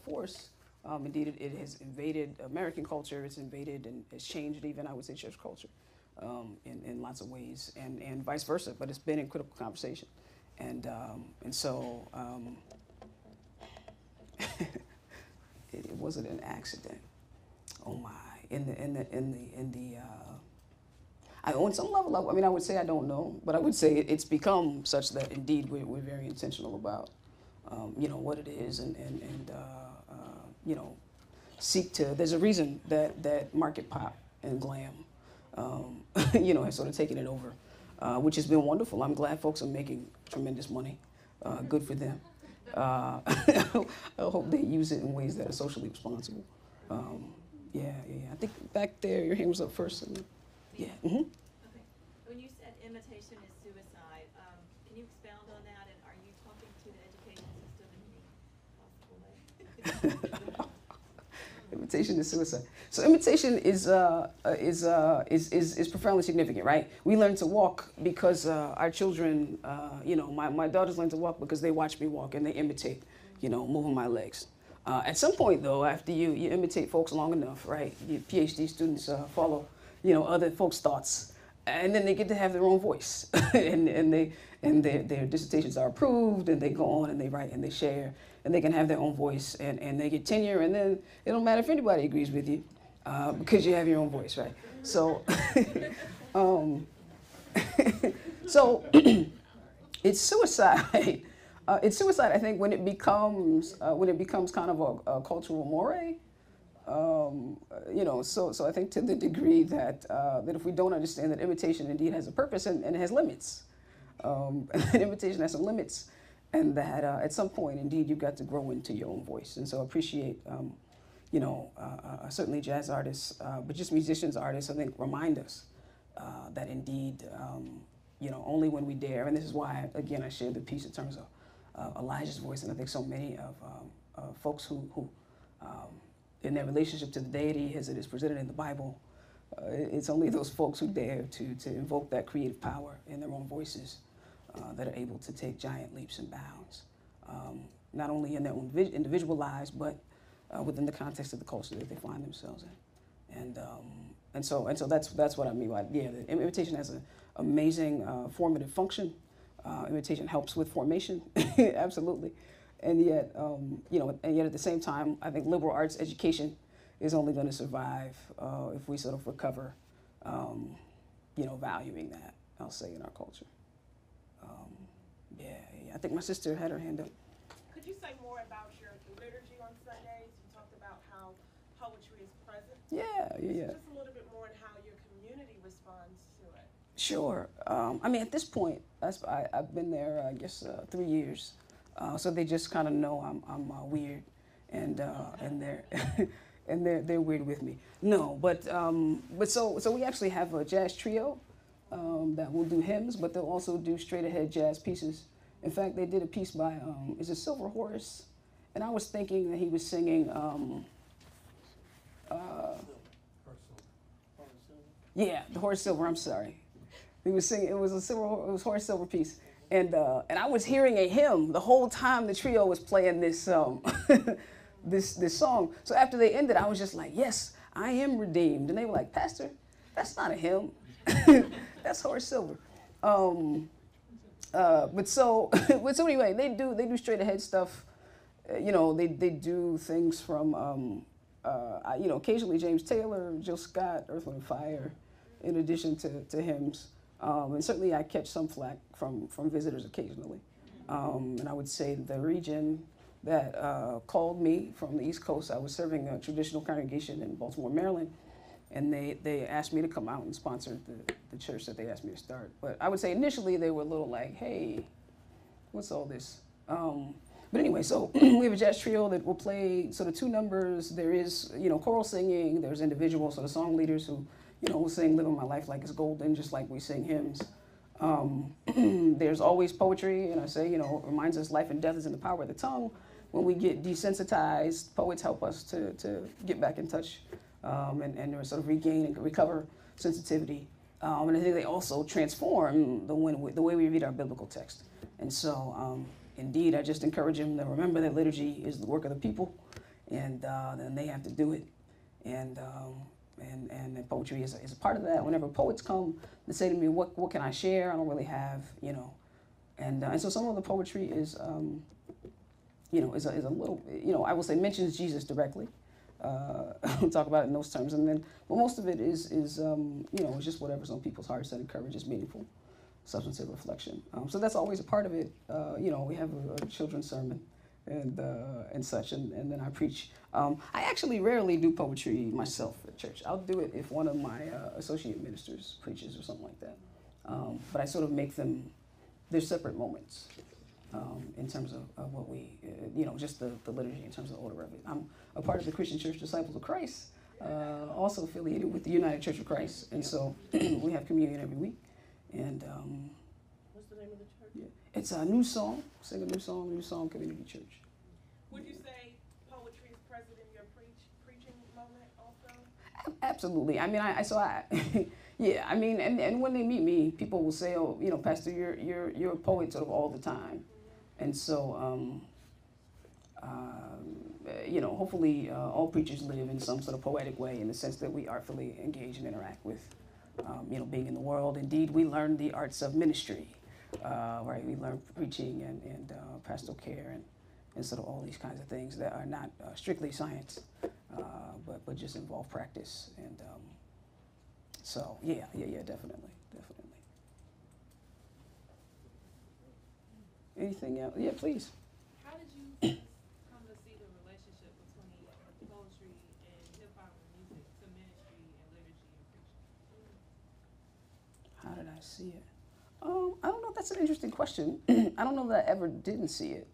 force. Indeed, it has invaded American culture. It's invaded and it's changed even, I would say, church culture in lots of ways, and vice versa. But it's been in critical conversation, and so it wasn't an accident. Oh my! On some level, I mean, I would say I don't know, but I would say it's become such that indeed we're very intentional about you know, what it is, and you know, seek to. There's a reason that market pop and glam, you know, has sort of taken it over, which has been wonderful. I'm glad folks are making tremendous money. Good for them. I hope they use it in ways that are socially responsible. Yeah. I think back there, your hand was up first. Yeah. Mm-hmm. Okay. When you said imitation is suicide, can you expound on that? And are you talking to the education system in any possible way? Imitation is suicide. So imitation is profoundly significant, right? We learn to walk because our children, you know, my daughters learn to walk because they watch me walk and they imitate, you know, moving my legs. At some point, though, after you imitate folks long enough, right? Your PhD students follow, you know, other folks' thoughts, and then they get to have their own voice, and their dissertations are approved, and they go on and they write and they share, and they can have their own voice, and they get tenure, and then it don't matter if anybody agrees with you, because you have your own voice, right? So, so it's suicide. It's suicide, I think, when it becomes kind of a cultural mores. You know, so I think to the degree that that if we don't understand that imitation indeed has a purpose and it has limits, that imitation has some limits, and that at some point, indeed, you've got to grow into your own voice. And so I appreciate, you know, certainly jazz artists, but just musicians, artists, I think, remind us that indeed, you know, only when we dare, and this is why, again, I shared the piece in terms of Elijah's voice, and I think so many of folks who in their relationship to the deity as it is presented in the Bible, it's only those folks who dare to invoke that creative power in their own voices that are able to take giant leaps and bounds, not only in their own individual lives, but within the context of the culture that they find themselves in. And so that's what I mean by, yeah, the imitation has an amazing formative function. Imitation helps with formation, absolutely, and yet, you know, and yet at the same time, I think liberal arts education is only going to survive if we sort of recover, you know, valuing that, I'll say, in our culture. Yeah, I think my sister had her hand up. Could you say more about your liturgy on Sundays? You talked about how poetry is present. Yeah. Just a little bit more on how your community responds to it. Sure. I mean, at this point, I've been there, I guess, 3 years. So they just kind of know I'm weird, and they're and they're weird with me. No, but so we actually have a jazz trio that will do hymns, but they'll also do straight ahead jazz pieces. In fact, they did a piece by is it Silver Horse, and I was thinking that he was singing. Yeah, the Horace Silver. I'm sorry. He was singing. It was Horace Silver piece, and I was hearing a hymn the whole time the trio was playing this this song. So after they ended, I was just like, yes, I am redeemed, and they were like, Pastor, that's not a hymn. That's Horace Silver. But so anyway, they do straight ahead stuff. You know, they do things from you know, occasionally James Taylor, Jill Scott, Earth, Wind & Fire, in addition to hymns. And certainly I catch some flack from visitors occasionally. And I would say the region that called me from the East Coast, I was serving a traditional congregation in Baltimore, Maryland, and they asked me to come out and sponsor the church that they asked me to start. But I would say initially they were a little like, hey, what's all this? But anyway, so we have a jazz trio that will play sort of 2 numbers. There is, you know, choral singing. There's individual sort of song leaders who, you know, will sing Living My Life Like It's Golden, just like we sing hymns. There's always poetry, and I say, you know, it reminds us life and death is in the power of the tongue. When we get desensitized, poets help us to get back in touch and sort of regain and recover sensitivity. And I think they also transform the way we read our biblical text. And so, indeed, I just encourage them to remember that liturgy is the work of the people, and then they have to do it. And poetry is a part of that. Whenever poets come, they say to me, what can I share? I don't really have, you know. And so some of the poetry is, you know, is a little, you know, I will say mentions Jesus directly. We'll talk about it in those terms. And then, but most of it is you know, it's just whatever's on people's hearts that encourages meaningful, substantive reflection. So that's always a part of it. You know, we have a children's sermon and such, and then I preach. I actually rarely do poetry myself at church. I'll do it if one of my associate ministers preaches or something like that. But I sort of make them, they're separate moments in terms of what we, just the liturgy in terms of the order of it. I'm a part of the Christian Church Disciples of Christ, also affiliated with the United Church of Christ, and so we have communion every week. And What's the name of the church? yeah, it's a new song, sing a new song community church. Would you say poetry is present in your preaching moment also? Absolutely. I mean, yeah. I mean, and when they meet me, people will say, "Oh, Pastor, you're a poet sort of all the time," and so, hopefully, all preachers live in some sort of poetic way, in the sense that we artfully engage and interact with, being in the world. Indeed, we learn the arts of ministry, right? We learn preaching and pastoral care and sort of all these kinds of things that are not strictly science, but just involve practice. And so, yeah, definitely. Anything else? Yeah, please. How did you come to see the relationship between poetry and hip-hop music to ministry and liturgy and preaching? How did I see it? I don't know. That's an interesting question. I don't know that I ever didn't see it.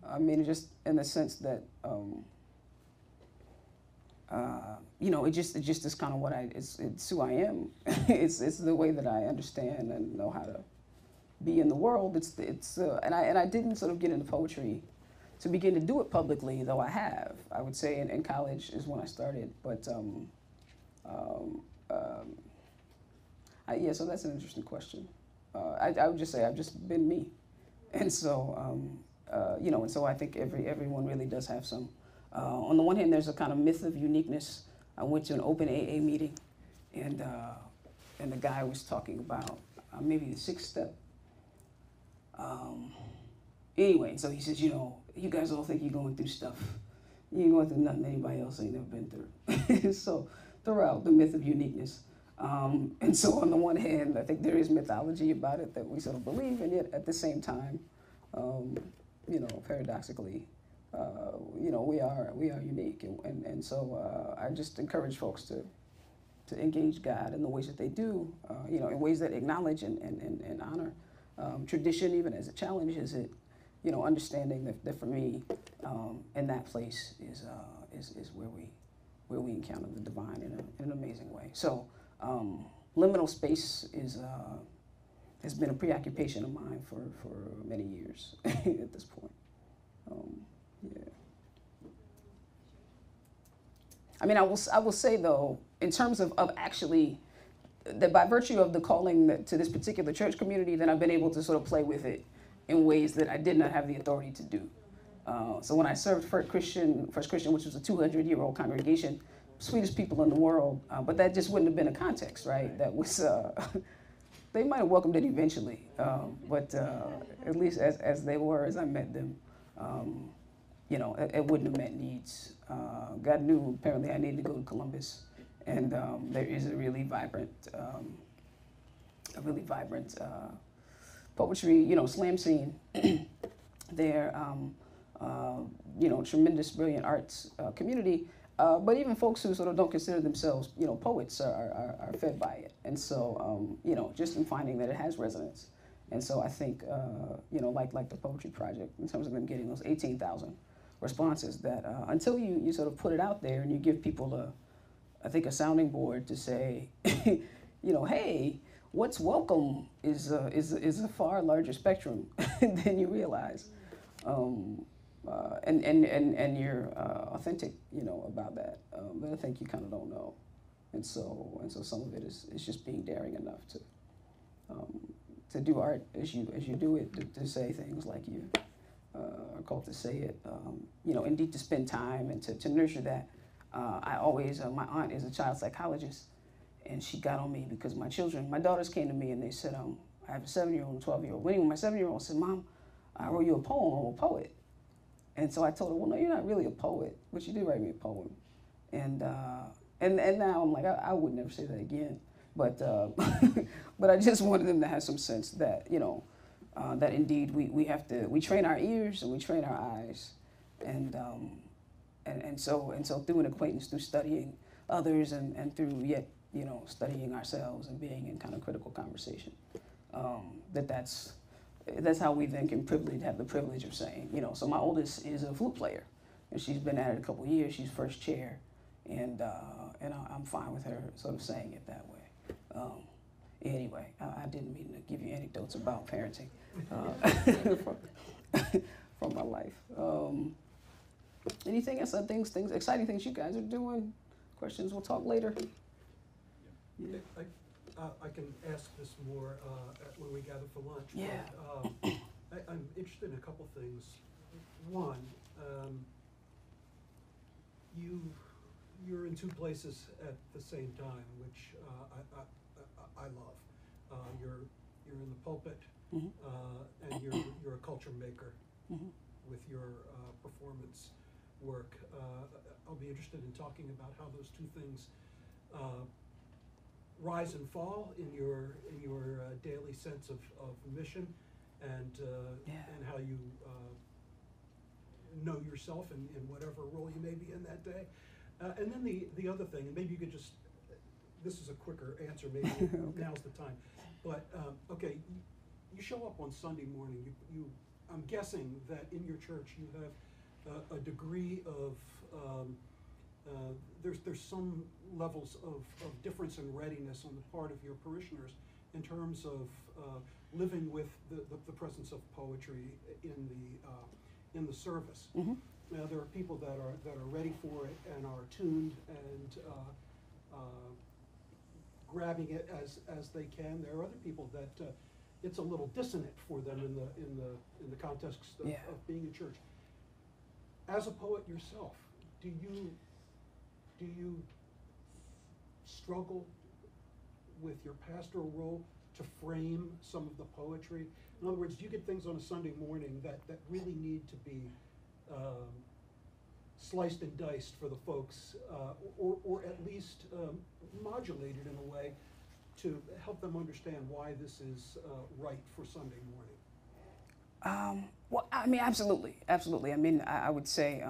I mean, just in the sense that, it just is kind of what it's who I am. it's the way that I understand and know how to be in the world. And I didn't sort of get into poetry to begin to do it publicly, though I have. I would say in college is when I started, but so that's an interesting question. I would just say I've just been me, and so and so I think everyone really does have some. On the one hand, there's a kind of myth of uniqueness. I went to an open AA meeting, and the guy was talking about maybe the 6th step. Anyway, so he says, you guys all think you're going through stuff. You ain't going through nothing anybody else ain't never been through. So throughout the myth of uniqueness. And so on the one hand, I think there is mythology about it that we sort of believe, and yet at the same time, paradoxically, we are unique. And so I just encourage folks to engage God in the ways that they do, in ways that acknowledge and honor tradition, even as a challenge. Is it, understanding that for me, in that place is where we encounter the divine in an amazing way. So liminal space has been a preoccupation of mine for many years at this point. Yeah. I mean, I will say though, in terms of actually, that by virtue of the calling to this particular church community, then I've been able to sort of play with it in ways that I did not have the authority to do. So when I served First Christian, which was a 200-year-old congregation, sweetest people in the world, but that just wouldn't have been a context, right? That was, they might have welcomed it eventually, but at least as they were, as I met them, it wouldn't have met needs. God knew apparently I needed to go to Columbus, and there is a really vibrant poetry, slam scene there. Tremendous, brilliant arts community. But even folks who sort of don't consider themselves, poets are fed by it. And so, just in finding that it has resonance. And so I think, like the Poetry Project, in terms of them getting those 18,000 responses, that until you sort of put it out there and you give people a sounding board to say, hey, what's welcome is a far larger spectrum than you realize. And you're authentic, about that. But I think you kind of don't know, and so some of it is just being daring enough to do art as you do it, to say things like you are called to say it. Indeed to spend time and to nurture that. I always, my aunt is a child psychologist, and she got on me because my daughters came to me and they said, I have a 7-year-old and a 12-year-old. When my 7-year-old said, Mom, I wrote you a poem, I'm a poet. And so I told her, well, no, you're not really a poet, but you did write me a poem. And now I'm like, I would never say that again. But but I just wanted them to have some sense that, that indeed we train our ears and we train our eyes And so through an acquaintance, through studying others, and through yet studying ourselves and being in kind of critical conversation, that's how we then can have the privilege of saying, so my oldest is a flute player, and she's been at it a couple of years. She's first chair, and I'm fine with her sort of saying it that way. Anyway, I didn't mean to give you anecdotes about parenting from my life. Anything else? Things, exciting things you guys are doing? Questions? We'll talk later. Yeah. I can ask this more when we gather for lunch. Yeah. But, I'm interested in a couple things. One, you're in two places at the same time, which I love. You're in the pulpit, Mm-hmm. and you're a culture maker Mm-hmm. with your performance work. I'll be interested in talking about how those two things rise and fall in your daily sense of mission, and how you know yourself in whatever role you may be in that day. And then the other thing, and maybe you could just, this is a quicker answer, maybe Okay. now's the time. But okay, you show up on Sunday morning. I'm guessing that in your church you have a degree of there's some levels of difference and readiness on the part of your parishioners in terms of living with the presence of poetry in the service. Mm-hmm. Now there are people that are ready for it and are tuned and grabbing it as they can. There are other people that it's a little dissonant for them in the context of being in church. As a poet yourself, do you struggle with your pastoral role to frame some of the poetry? In other words, do you get things on a Sunday morning that really need to be sliced and diced for the folks, or at least modulated in a way to help them understand why this is right for Sunday morning? Well, I mean, absolutely. I mean, I would say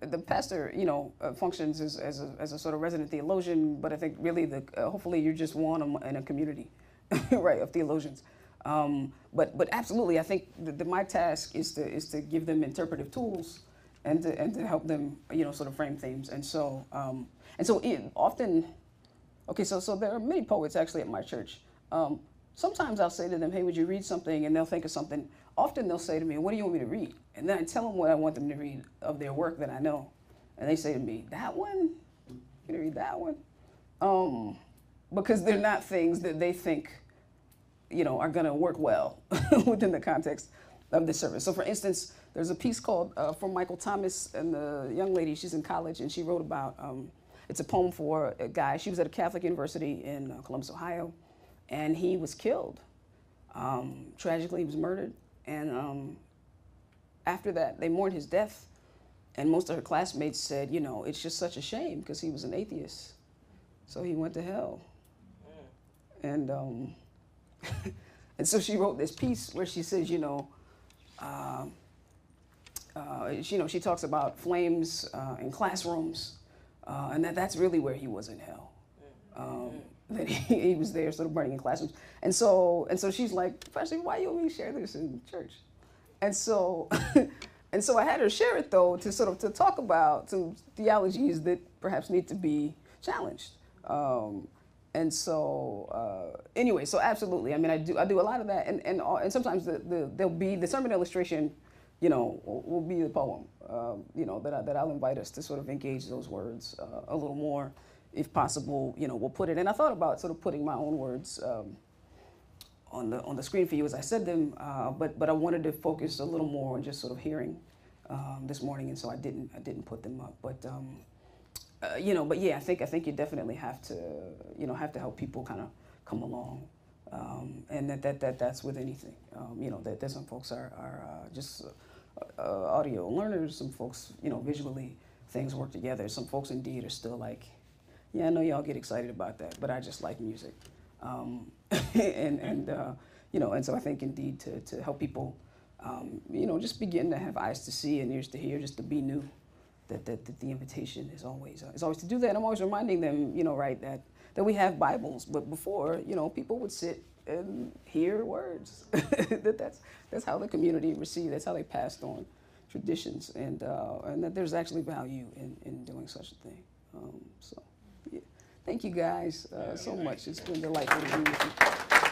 the pastor, functions as a sort of resident theologian, but I think really hopefully you're just one in a community, right, of theologians. But absolutely, I think my task is to give them interpretive tools and to help them, sort of frame themes. And so often, okay, so there are many poets actually at my church. Sometimes I'll say to them, hey, would you read something? And they'll think of something. Often they'll say to me, what do you want me to read? And then I tell them what I want them to read of their work that I know. And they say to me, that one? You gonna read that one? Because they're not things that they think, are gonna work well within the context of the service. So for instance, there's a piece called from Michael Thomas, and the young lady, she's in college, and she wrote about, it's a poem for a guy. She was at a Catholic university in Columbus, Ohio, and he was killed. Tragically, he was murdered. And after that, they mourned his death. And most of her classmates said, it's just such a shame because he was an atheist. So he went to hell. And and so she wrote this piece where she says, she talks about flames in classrooms, and that's really where he was in hell. That he was there sort of burning in classrooms. And so she's like, Pastor, why you want me to share this in church? And so I had her share it though to talk about some theologies that perhaps need to be challenged. Anyway, so absolutely. I mean, I do a lot of that, and sometimes there'll be the sermon illustration, will be the poem, that I'll invite us to sort of engage those words a little more. If possible, we'll put it. And I thought about sort of putting my own words on the screen for you as I said them, but I wanted to focus a little more on just sort of hearing this morning, and so I didn't put them up. But but yeah, I think you definitely have to help people kind of come along, and that's with anything. That some folks are just audio learners. Some folks, visually things work together. Some folks indeed are still like, yeah, I know y'all get excited about that, but I just like music. And so I think indeed to help people you know, just begin to have eyes to see and ears to hear, just to be new. That the invitation is always to do that. I'm always reminding them, you know, right, that we have Bibles, but before, you know, people would sit and hear words. that's how the community received. That's how they passed on traditions, and that there's actually value in doing such a thing. So, yeah. Thank you guys so much. It's been delightful to be with you.